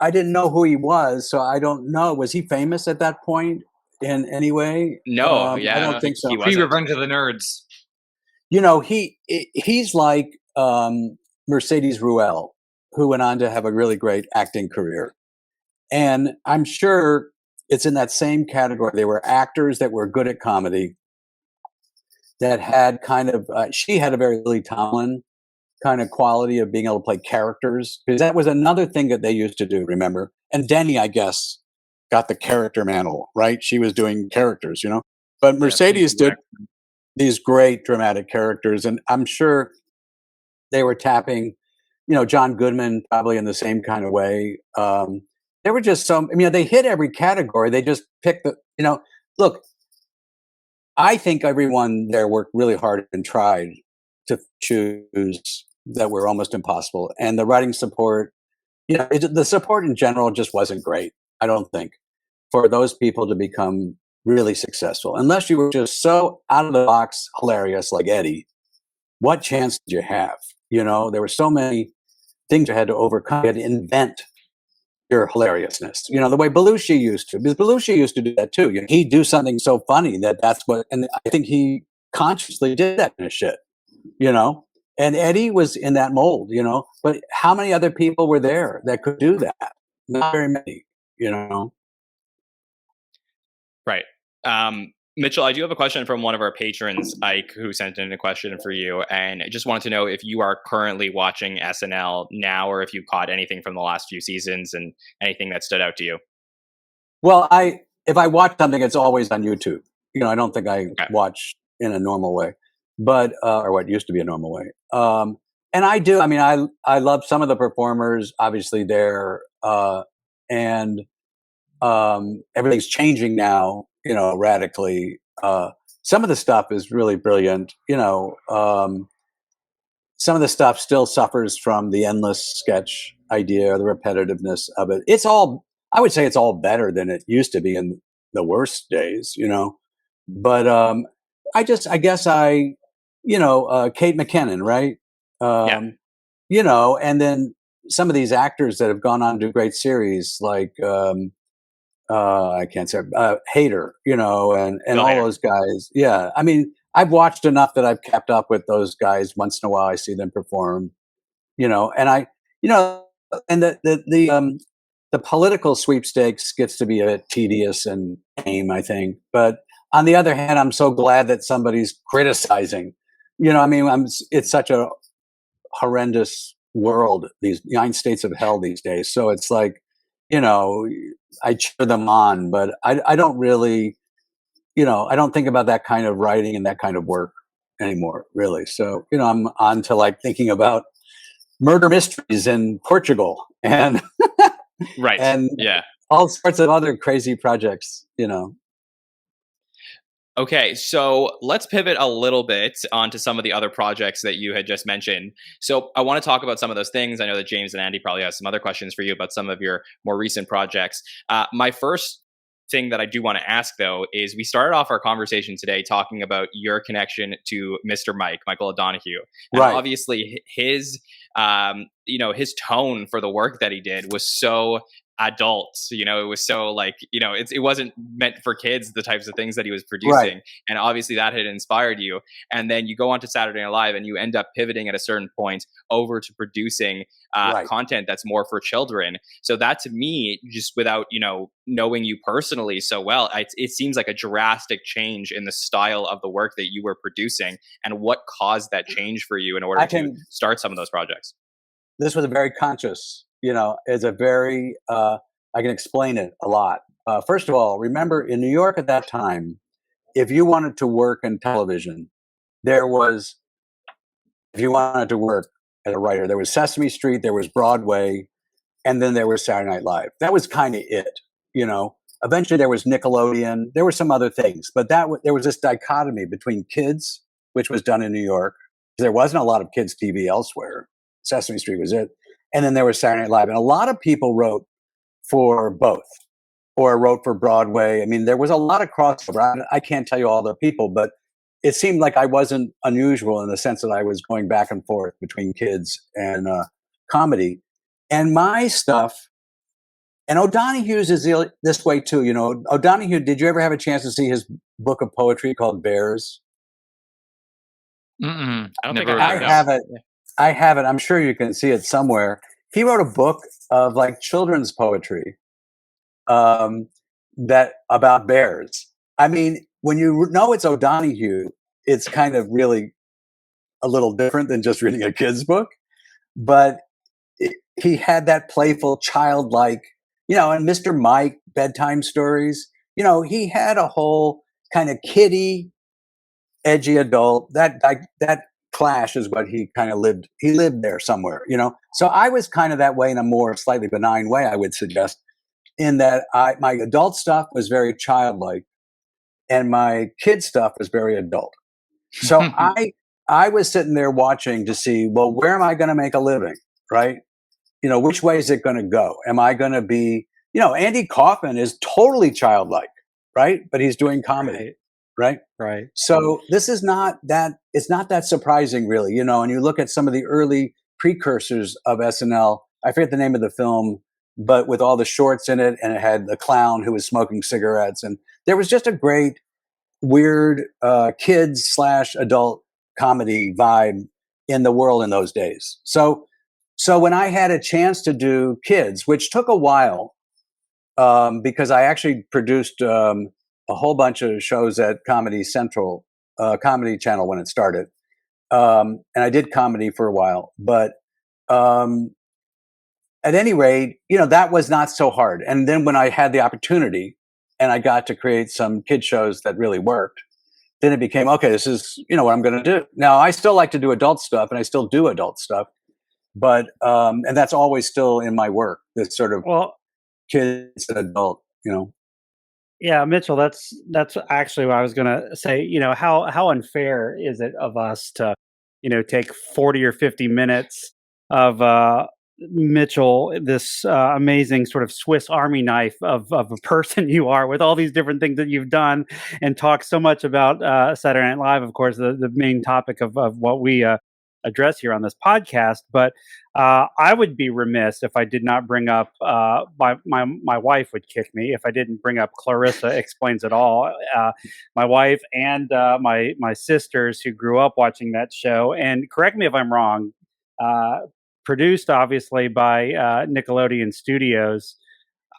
[SPEAKER 5] I didn't know who he was, so I don't know. Was he famous at that point in any way?
[SPEAKER 2] No,
[SPEAKER 5] I don't think so.
[SPEAKER 4] He Revenge of the Nerds.
[SPEAKER 5] He's like Mercedes Ruehl, who went on to have a really great acting career, and I'm sure it's in that same category. They were actors that were good at comedy, that had kind of, she had a very Lily Tomlin kind of quality of being able to play characters, because that was another thing that they used to do, remember? And Denny, I guess, got the character mantle, right? She was doing characters, But Mercedes did these great dramatic characters, and I'm sure they were tapping, John Goodman probably in the same kind of way. there were just some. I mean, they hit every category. They just picked the. Look, I think everyone there worked really hard and tried to choose that were almost impossible, and the writing support. The support in general just wasn't great. I don't think for those people to become really successful, unless you were just so out of the box hilarious like Eddie. What chance did you have? There were so many things you had to overcome. You had to invent your hilariousness. The way Belushi used to, because Belushi used to do that too. He'd do something so funny that's what, and I think he consciously did that kind of shit. And Eddie was in that mold. But how many other people were there that could do that? Not very many.
[SPEAKER 2] Right. Mitchell, I do have a question from one of our patrons, Ike, who sent in a question for you. And I just wanted to know if you are currently watching SNL now, or if you caught anything from the last few seasons and anything that stood out to you.
[SPEAKER 5] Well, if I watch something, it's always on YouTube. I don't think I watch in a normal way, but or what used to be a normal way. And I do. I mean, I love some of the performers, obviously there, and everything's changing now. Radically. Some of the stuff is really brilliant. Some of the stuff still suffers from the endless sketch idea, the repetitiveness of it. I would say it's all better than it used to be in the worst days, But Kate McKinnon, right? And then some of these actors that have gone on to do great series like I can't say Hader, and all those guys. Yeah, I mean, I've watched enough that I've kept up with those guys. Once in a while, I see them perform, and and the political sweepstakes gets to be a bit tedious and lame, I think. But on the other hand, I'm so glad that somebody's criticizing. It's such a horrendous world, these 9 states of hell these days. So it's like, I cheer them on, but I don't really, I don't think about that kind of writing and that kind of work anymore, really. So, I'm on to like thinking about murder mysteries in Portugal and
[SPEAKER 2] right.
[SPEAKER 5] and
[SPEAKER 2] yeah,
[SPEAKER 5] all sorts of other crazy projects,
[SPEAKER 2] Okay, so let's pivot a little bit onto some of the other projects that you had just mentioned. So I want to talk about some of those things. I know that James and Andy probably have some other questions for you about some of your more recent projects. My first thing that I do want to ask, though, is we started off our conversation today talking about your connection to Mr. Michael O'Donoghue. And
[SPEAKER 5] right.
[SPEAKER 2] Obviously, his tone for the work that he did was so adults, it was so like, it wasn't meant for kids, the types of things that he was producing.
[SPEAKER 5] Right.
[SPEAKER 2] And obviously that had inspired you. And then you go on to Saturday Night Live and you end up pivoting at a certain point over to producing content that's more for children. So that, to me, just without, knowing you personally so well, it seems like a drastic change in the style of the work that you were producing. And what caused that change for you in order to start some of those projects?
[SPEAKER 5] This was a very conscious, it's a very, I can explain it a lot. First of all, remember in New York at that time, if you wanted to work in television, if you wanted to work as a writer, there was Sesame Street, there was Broadway, and then there was Saturday Night Live. That was kind of it, Eventually there was Nickelodeon, there were some other things, but there was this dichotomy between kids, which was done in New York. There wasn't a lot of kids TV elsewhere. Sesame Street was it. And then there was Saturday Night Live. And a lot of people wrote for both or wrote for Broadway. I mean, there was a lot of crossover. I can't tell you all the people, but it seemed like I wasn't unusual in the sense that I was going back and forth between kids and comedy. And my stuff, and O'Donoghue's is this way too. O'Donoghue, did you ever have a chance to see his book of poetry called Bears?
[SPEAKER 4] I
[SPEAKER 2] don't think
[SPEAKER 5] I have it. I have it. I'm sure you can see it somewhere. He wrote a book of like children's poetry that about bears. I mean, when you know it's O'Donoghue, it's kind of really a little different than just reading a kid's book. But he had that playful, childlike, and Mr. Mike, bedtime stories. He had a whole kind of kiddie, edgy adult. That clash is what he kind of lived. He lived there somewhere, So I was kind of that way in a more slightly benign way, I would suggest. in that my adult stuff was very childlike and my kid stuff was very adult. So I was sitting there watching to see, well, where am I going to make a living, right? You know, which way is it going to go? Am I going to be, you know, Andy Kaufman is totally childlike, right? But he's doing comedy, right?
[SPEAKER 3] Right.
[SPEAKER 5] So this is not that, it's not that surprising really, you know, and you look at some of the early precursors of SNL, I forget the name of the film, but with all the shorts in it, and it had the clown who was smoking cigarettes, and there was just a great weird kids / adult comedy vibe in the world in those days. So when I had a chance to do kids, which took a while, because I actually produced a whole bunch of shows at Comedy Central, Comedy Channel when it started, and I did comedy for a while. But at any rate, you know, that was not so hard. And then when I had the opportunity and I got to create some kid shows that really worked, then it became, okay, this is, you know, what I'm going to do. Now, I still like to do adult stuff, and I still do adult stuff, but, and that's always still in my work, this sort of kids and adult, you know.
[SPEAKER 3] Yeah, Mitchell, that's actually what I was going to say. You know, how unfair is it of us to, you know, take 40 or 50 minutes of Mitchell, this amazing sort of Swiss Army knife of a person you are, with all these different things that you've done, and talk so much about Saturday Night Live, of course, the main topic of what we address here on this podcast. But I would be remiss if I did not bring up, my wife would kick me if I didn't bring up Clarissa Explains It All. My wife and my sisters, who grew up watching that show, and correct me if I'm wrong, produced obviously by Nickelodeon Studios,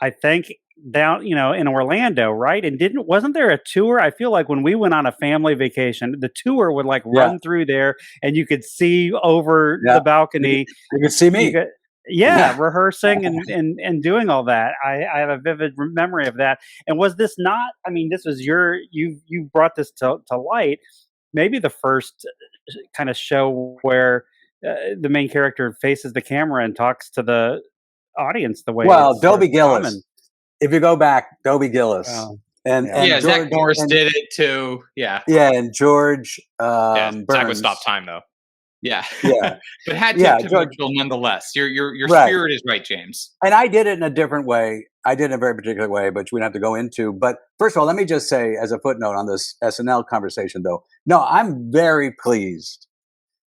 [SPEAKER 3] I think, down, you know, in Orlando, right? And wasn't there a tour? I feel like when we went on a family vacation, the tour would like run through there, and you could see over the balcony.
[SPEAKER 5] You could see me.
[SPEAKER 3] Rehearsing and doing all that. I have a vivid memory of that. And was this not? I mean, this was you brought this to light. Maybe the first kind of show where the main character faces the camera and talks to the audience the way.
[SPEAKER 5] Well, Dobie Gillis. Common. If you go back, Dobie Gillis, and
[SPEAKER 2] George,
[SPEAKER 4] Zach Morris did it too.
[SPEAKER 5] And George.
[SPEAKER 2] Zach would stop time though.
[SPEAKER 5] Yeah,
[SPEAKER 4] but had to Mitchell nonetheless. Your spirit is right, James.
[SPEAKER 5] And I did it in a different way. I did it in a very particular way, which we don't have to go into. But first of all, let me just say, as a footnote on this SNL conversation, though, no, I'm very pleased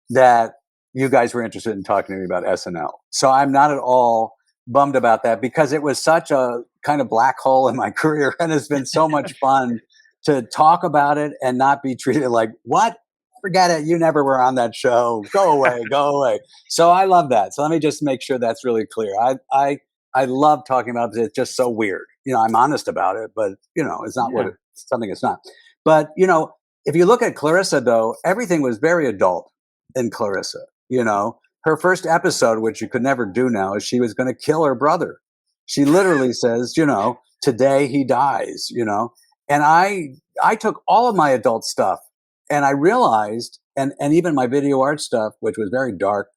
[SPEAKER 5] that you guys were interested in talking to me about SNL. So I'm not at all bummed about that, because it was such a kind of black hole in my career, and it's been so much fun to talk about it and not be treated like, what? Forget it. You never were on that show. Go away, go away. So I love that. So let me just make sure that's really clear. I love talking about it. It's just so weird. You know, I'm honest about it, but you know, it's not something it's not. But you know, if you look at Clarissa though, everything was very adult in Clarissa. You know, her first episode, which you could never do now, is she was going to kill her brother. She literally says, you know, today he dies, you know. And I took all of my adult stuff, and I realized, and even my video art stuff, which was very dark,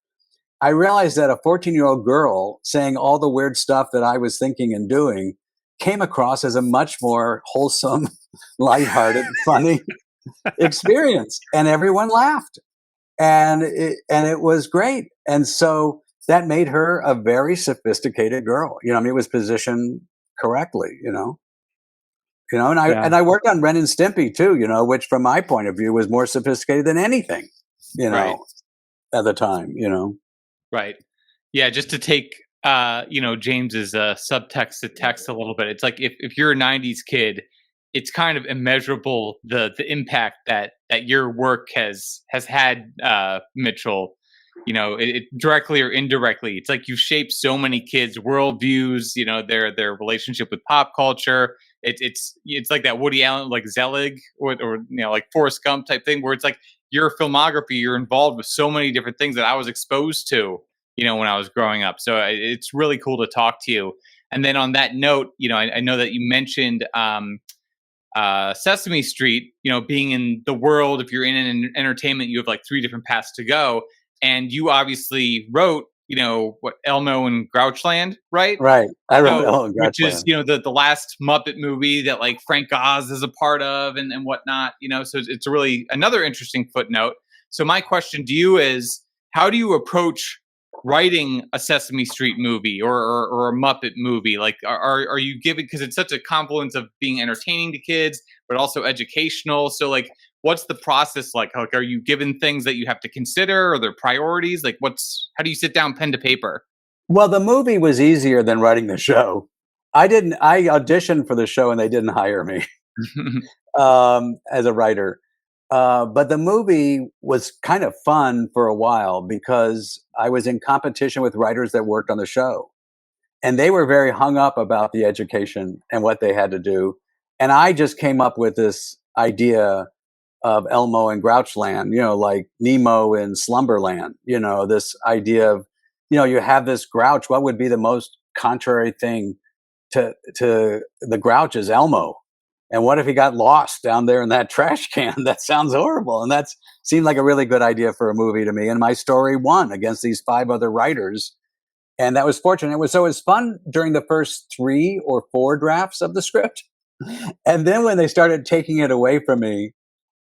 [SPEAKER 5] I realized that a 14-year-old girl saying all the weird stuff that I was thinking and doing came across as a much more wholesome, lighthearted, funny experience. And everyone laughed. And it was great. And so that made her a very sophisticated girl. You know, I mean, it was positioned correctly, you know. You know, and I worked on Ren and Stimpy too, you know, which from my point of view was more sophisticated than anything, you know, at the time, you know.
[SPEAKER 4] Right. Yeah, just to take you know, James's subtext to text a little bit. It's like if you're a 90s kid, it's kind of immeasurable the impact that your work has had, Mitchell. You know, it directly or indirectly. It's like you've shaped so many kids' worldviews. You know, their relationship with pop culture. It's like that Woody Allen, like Zelig, or you know, like Forrest Gump type thing, where it's like your filmography. You're involved with so many different things that I was exposed to, you know, when I was growing up. So it's really cool to talk to you. And then on that note, you know, I know that you mentioned Sesame Street, you know, being in the world. If you're in an entertainment, you have like 3 different paths to go. And you obviously wrote, what Elmo and Grouchland, right?
[SPEAKER 5] Right. I wrote
[SPEAKER 4] So,
[SPEAKER 5] Ellen
[SPEAKER 4] which is
[SPEAKER 5] Grouchland.
[SPEAKER 4] the last Muppet movie that like Frank Oz is a part of and whatnot. So it's really another interesting footnote. So my question to you is, how do you approach writing a Sesame Street movie or a Muppet movie? Like, are you giving, because it's such a confluence of being entertaining to kids, but also educational. So like, what's the process like? Like, are you given things that you have to consider, or their priorities? Like, how do you sit down pen to paper?
[SPEAKER 5] Well, the movie was easier than writing the show. I auditioned for the show and they didn't hire me as a writer. But the movie was kind of fun for a while because I was in competition with writers that worked on the show. And they were very hung up about the education and what they had to do. And I just came up with this idea of Elmo and Grouchland, like Nemo in Slumberland, this idea of, you have this Grouch. What would be the most contrary thing to the Grouch is Elmo? And what if he got lost down there in that trash can? That sounds horrible. And that seemed like a really good idea for a movie to me. And my story won against these 5 other writers. And that was fortunate. It was fun during the first 3 or 4 drafts of the script. And then when they started taking it away from me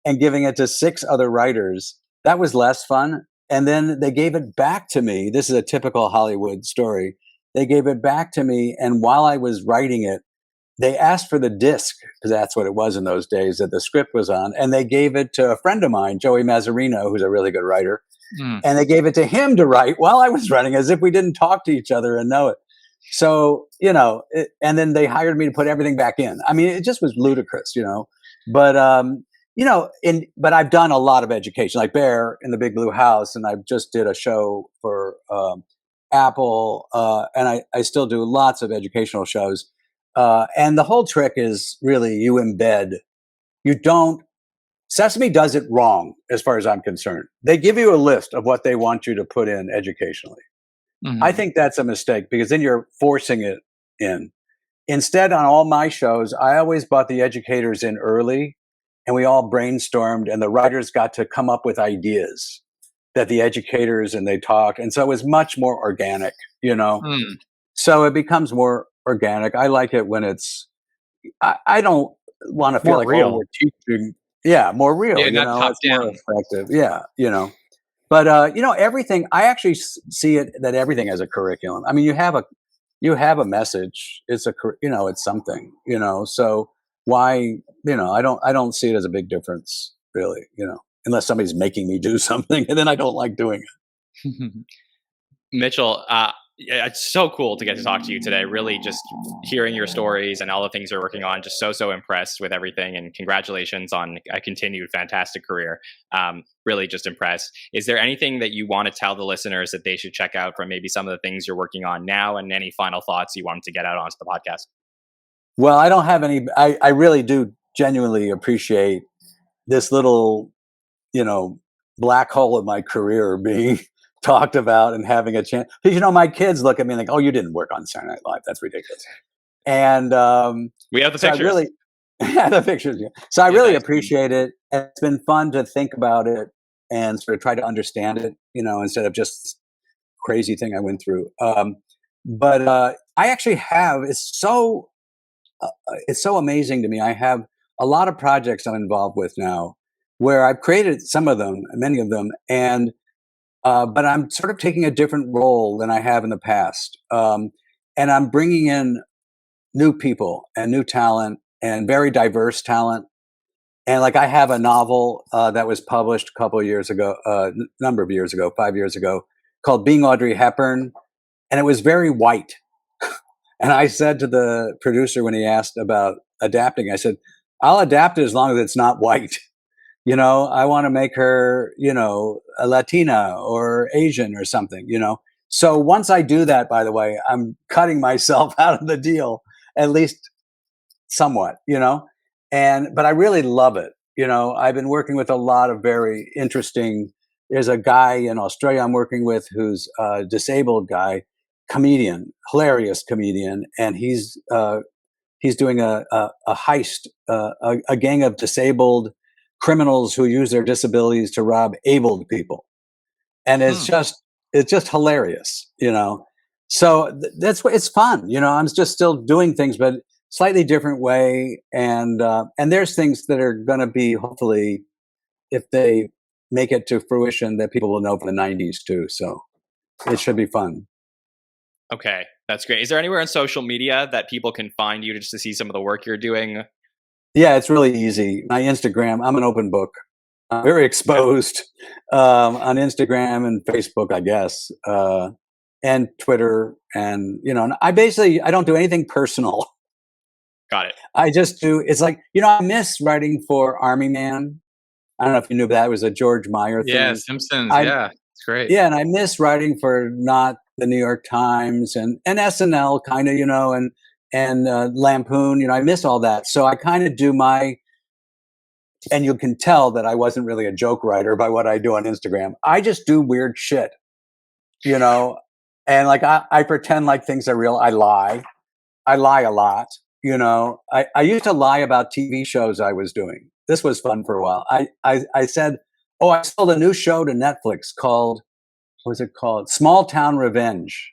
[SPEAKER 5] and giving it to 6 other writers, that was less fun. And then they gave it back to me. This is a typical Hollywood story. They gave it back to me. And while I was writing it, they asked for the disc, because that's what it was in those days that the script was on. And they gave it to a friend of mine, Joey Mazzarino, who's a really good writer. And they gave it to him to write while I was writing, as if we didn't talk to each other and know it. So, and then they hired me to put everything back in. I mean, it just was ludicrous, But, but I've done a lot of education, like Bear in the Big Blue House. And I just did a show for Apple. And I still do lots of educational shows. And the whole trick is really Sesame does it wrong as far as I'm concerned. They give you a list of what they want you to put in educationally. Mm-hmm. I think that's a mistake because then you're forcing it in. Instead, on all my shows, I always brought the educators in early and we all brainstormed and the writers got to come up with ideas that the educators and they talk. And so it was much more organic, So it becomes more organic. I like it when I don't want to feel
[SPEAKER 3] more
[SPEAKER 5] like
[SPEAKER 3] real.
[SPEAKER 5] we're teaching. Yeah, more real.
[SPEAKER 4] Yeah, not top
[SPEAKER 5] it's
[SPEAKER 4] down.
[SPEAKER 5] more effective. Yeah, But everything. I actually see it that everything has a curriculum. I mean, you have a message. It's it's something. So why? I don't see it as a big difference, really. Unless somebody's making me do something, and then I don't like doing it.
[SPEAKER 2] Mitchell, it's so cool to get to talk to you today. Really just hearing your stories and all the things you're working on, just so impressed with everything, and congratulations on a continued fantastic career. Really just impressed. Is there anything that you want to tell the listeners that they should check out from maybe some of the things you're working on now, and any final thoughts you wanted to get out onto the podcast?
[SPEAKER 5] Well, I don't have any. I really do genuinely appreciate this little, black hole of my career being talked about and having a chance. Because, my kids look at me like, oh, you didn't work on Saturday Night Live. That's ridiculous. And
[SPEAKER 2] we have the
[SPEAKER 5] so
[SPEAKER 2] pictures.
[SPEAKER 5] The pictures. Yeah. So I really appreciate it. And it's been fun to think about it and sort of try to understand it, instead of just crazy thing I went through. But I actually have, it's so amazing to me. I have a lot of projects I'm involved with now where I've created some of them, many of them, and but I'm sort of taking a different role than I have in the past. And I'm bringing in new people and new talent and very diverse talent. And like I have a novel that was published a couple of years ago, 5 years ago, called Being Audrey Hepburn. And it was very white. And I said to the producer when he asked about adapting, I said, I'll adapt it as long as it's not white. I want to make her, a Latina or Asian or something, So once I do that, by the way, I'm cutting myself out of the deal, at least somewhat, but I really love it. I've been working with a lot of very interesting, there's a guy in Australia I'm working with who's a disabled guy, comedian, hilarious comedian. And he's doing a heist, a gang of disabled criminals who use their disabilities to rob abled people. And it's It's just hilarious, you know. So that's what it's fun, you know. I'm just still doing things, but slightly different way. And there's things that are going to be hopefully, if they make it to fruition, that people will know from the '90s too. So it should be fun.
[SPEAKER 2] Okay, that's great. Is there anywhere on social media that people can find you just to see some of the work you're doing?
[SPEAKER 5] Yeah, it's really easy. My Instagram, I'm an open book. I'm very exposed on Instagram and Facebook, I guess, and Twitter. And, you know, and I don't do anything personal.
[SPEAKER 2] Got it.
[SPEAKER 5] I just do, it's like, you know, I miss writing for Army Man. I don't know if you knew that was a George Meyer thing.
[SPEAKER 4] Yeah, Simpsons. Yeah, it's great.
[SPEAKER 5] Yeah, and I miss writing for not the New York Times and SNL kind of, you know, and Lampoon, you know, I miss all that. So I kind of do and you can tell that I wasn't really a joke writer by what I do on Instagram. I just do weird shit, you know, and like I pretend like things are real. I lie a lot, you know. I used to lie about TV shows I was doing. This was fun for a while. I said, oh, I sold a new show to Netflix called, what was it called? Small Town Revenge.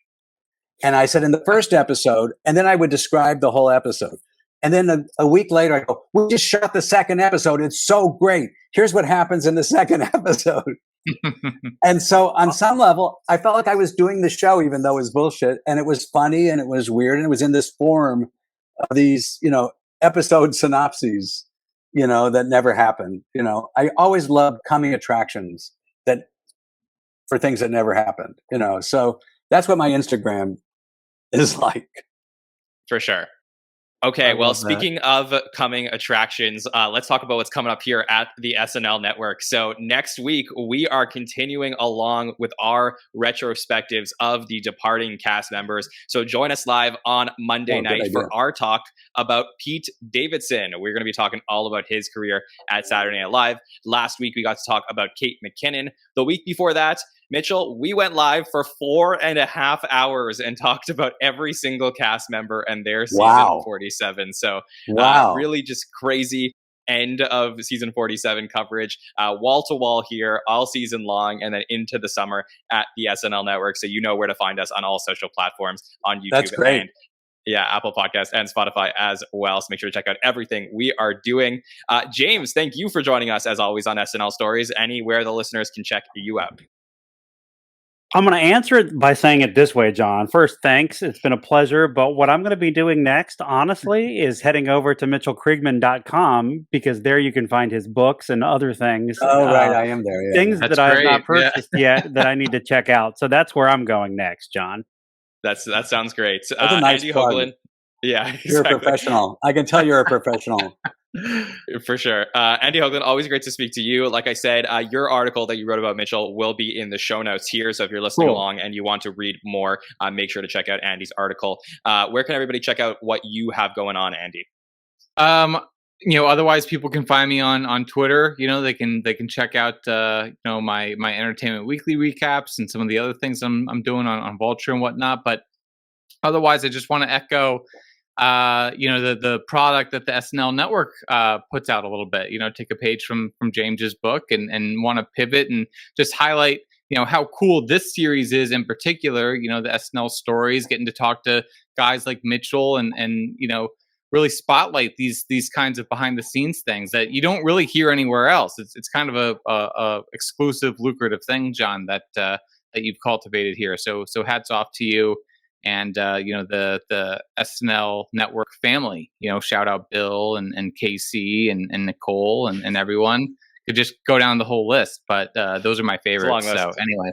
[SPEAKER 5] And I said in the first episode, and then I would describe the whole episode. And then a week later, I go, we just shot the second episode. It's so great. Here's what happens in the second episode. And so on some level, I felt like I was doing the show, even though it was bullshit. And it was funny and it was weird. And it was in this form of these, you know, episode synopses, you know, that never happened. You know, I always loved coming attractions for things that never happened, you know. So that's what my Instagram is like.
[SPEAKER 2] For sure. Okay, well, speaking of coming attractions, let's talk about what's coming up here at the SNL Network. So next week, we are continuing along with our retrospectives of the departing cast members. So join us live on Monday night for our talk about Pete Davidson. We're going to be talking all about his career at Saturday Night Live. Last week, we got to talk about Kate McKinnon. The week before that, Mitchell, we went live for 4.5 hours and talked about every single cast member and their season 47. So really just crazy end of season 47 coverage, wall to wall here all season long, and then into the summer at the SNL Network. So you know where to find us on all social platforms, on YouTube.
[SPEAKER 5] That's great.
[SPEAKER 2] And Apple Podcasts and Spotify as well. So make sure to check out everything we are doing. James, thank you for joining us as always on SNL Stories. Anywhere the listeners can check you out.
[SPEAKER 3] I'm going to answer it by saying it this way, John. First, thanks. It's been a pleasure. But what I'm going to be doing next, honestly, is heading over to mitchellkriegman.com, because there you can find his books and other things.
[SPEAKER 5] Oh, right. I am there. Yeah.
[SPEAKER 3] Things that I have not purchased yet that I need to check out. So that's where I'm going next, John.
[SPEAKER 2] That sounds great.
[SPEAKER 5] That's a nice
[SPEAKER 2] Andy
[SPEAKER 5] plug.
[SPEAKER 2] Hoglund. Yeah, exactly.
[SPEAKER 5] You're a professional. I can tell you're a professional.
[SPEAKER 2] For sure. Andy Hoglund, always great to speak to you. Like I said, your article that you wrote about Mitchell will be in the show notes here. So if you're listening along and you want to read more, make sure to check out Andy's article. Where can everybody check out what you have going on, Andy?
[SPEAKER 4] You know, otherwise people can find me on Twitter. You know, they can check out you know, my Entertainment Weekly recaps and some of the other things I'm doing on Vulture and whatnot. But otherwise, I just want to echo you know, the product that the SNL Network puts out a little bit. You know, take a page from James's book and want to pivot and just highlight, you know, how cool this series is in particular. You know, the SNL Stories, getting to talk to guys like Mitchell and you know, really spotlight these kinds of behind the scenes things that you don't really hear anywhere else. It's kind of a exclusive, lucrative thing, John, that you've cultivated here. So hats off to you. And, you know, the SNL Network family, you know, shout out Bill and Casey and Nicole and everyone. Could just go down the whole list, but those are my favorites. So anyway,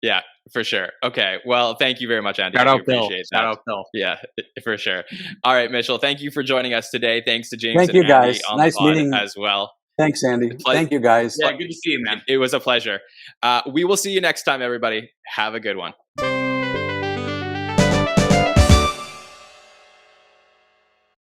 [SPEAKER 4] yeah, for sure. Okay, well, thank you very much, Andy. Shout out Bill.
[SPEAKER 2] Appreciate that.
[SPEAKER 4] Shout out Bill.
[SPEAKER 2] Yeah, for sure. All right, Mitchell, thank you for joining us today. Thanks to James
[SPEAKER 5] Thank
[SPEAKER 2] and
[SPEAKER 5] you,
[SPEAKER 2] Andy
[SPEAKER 5] guys.
[SPEAKER 2] on
[SPEAKER 5] Nice
[SPEAKER 2] the pod
[SPEAKER 5] meeting
[SPEAKER 2] as well.
[SPEAKER 5] Thanks, Andy. Thank you, guys.
[SPEAKER 4] Yeah, good to see you, man.
[SPEAKER 2] It was a pleasure. We will see you next time, everybody. Have a good one.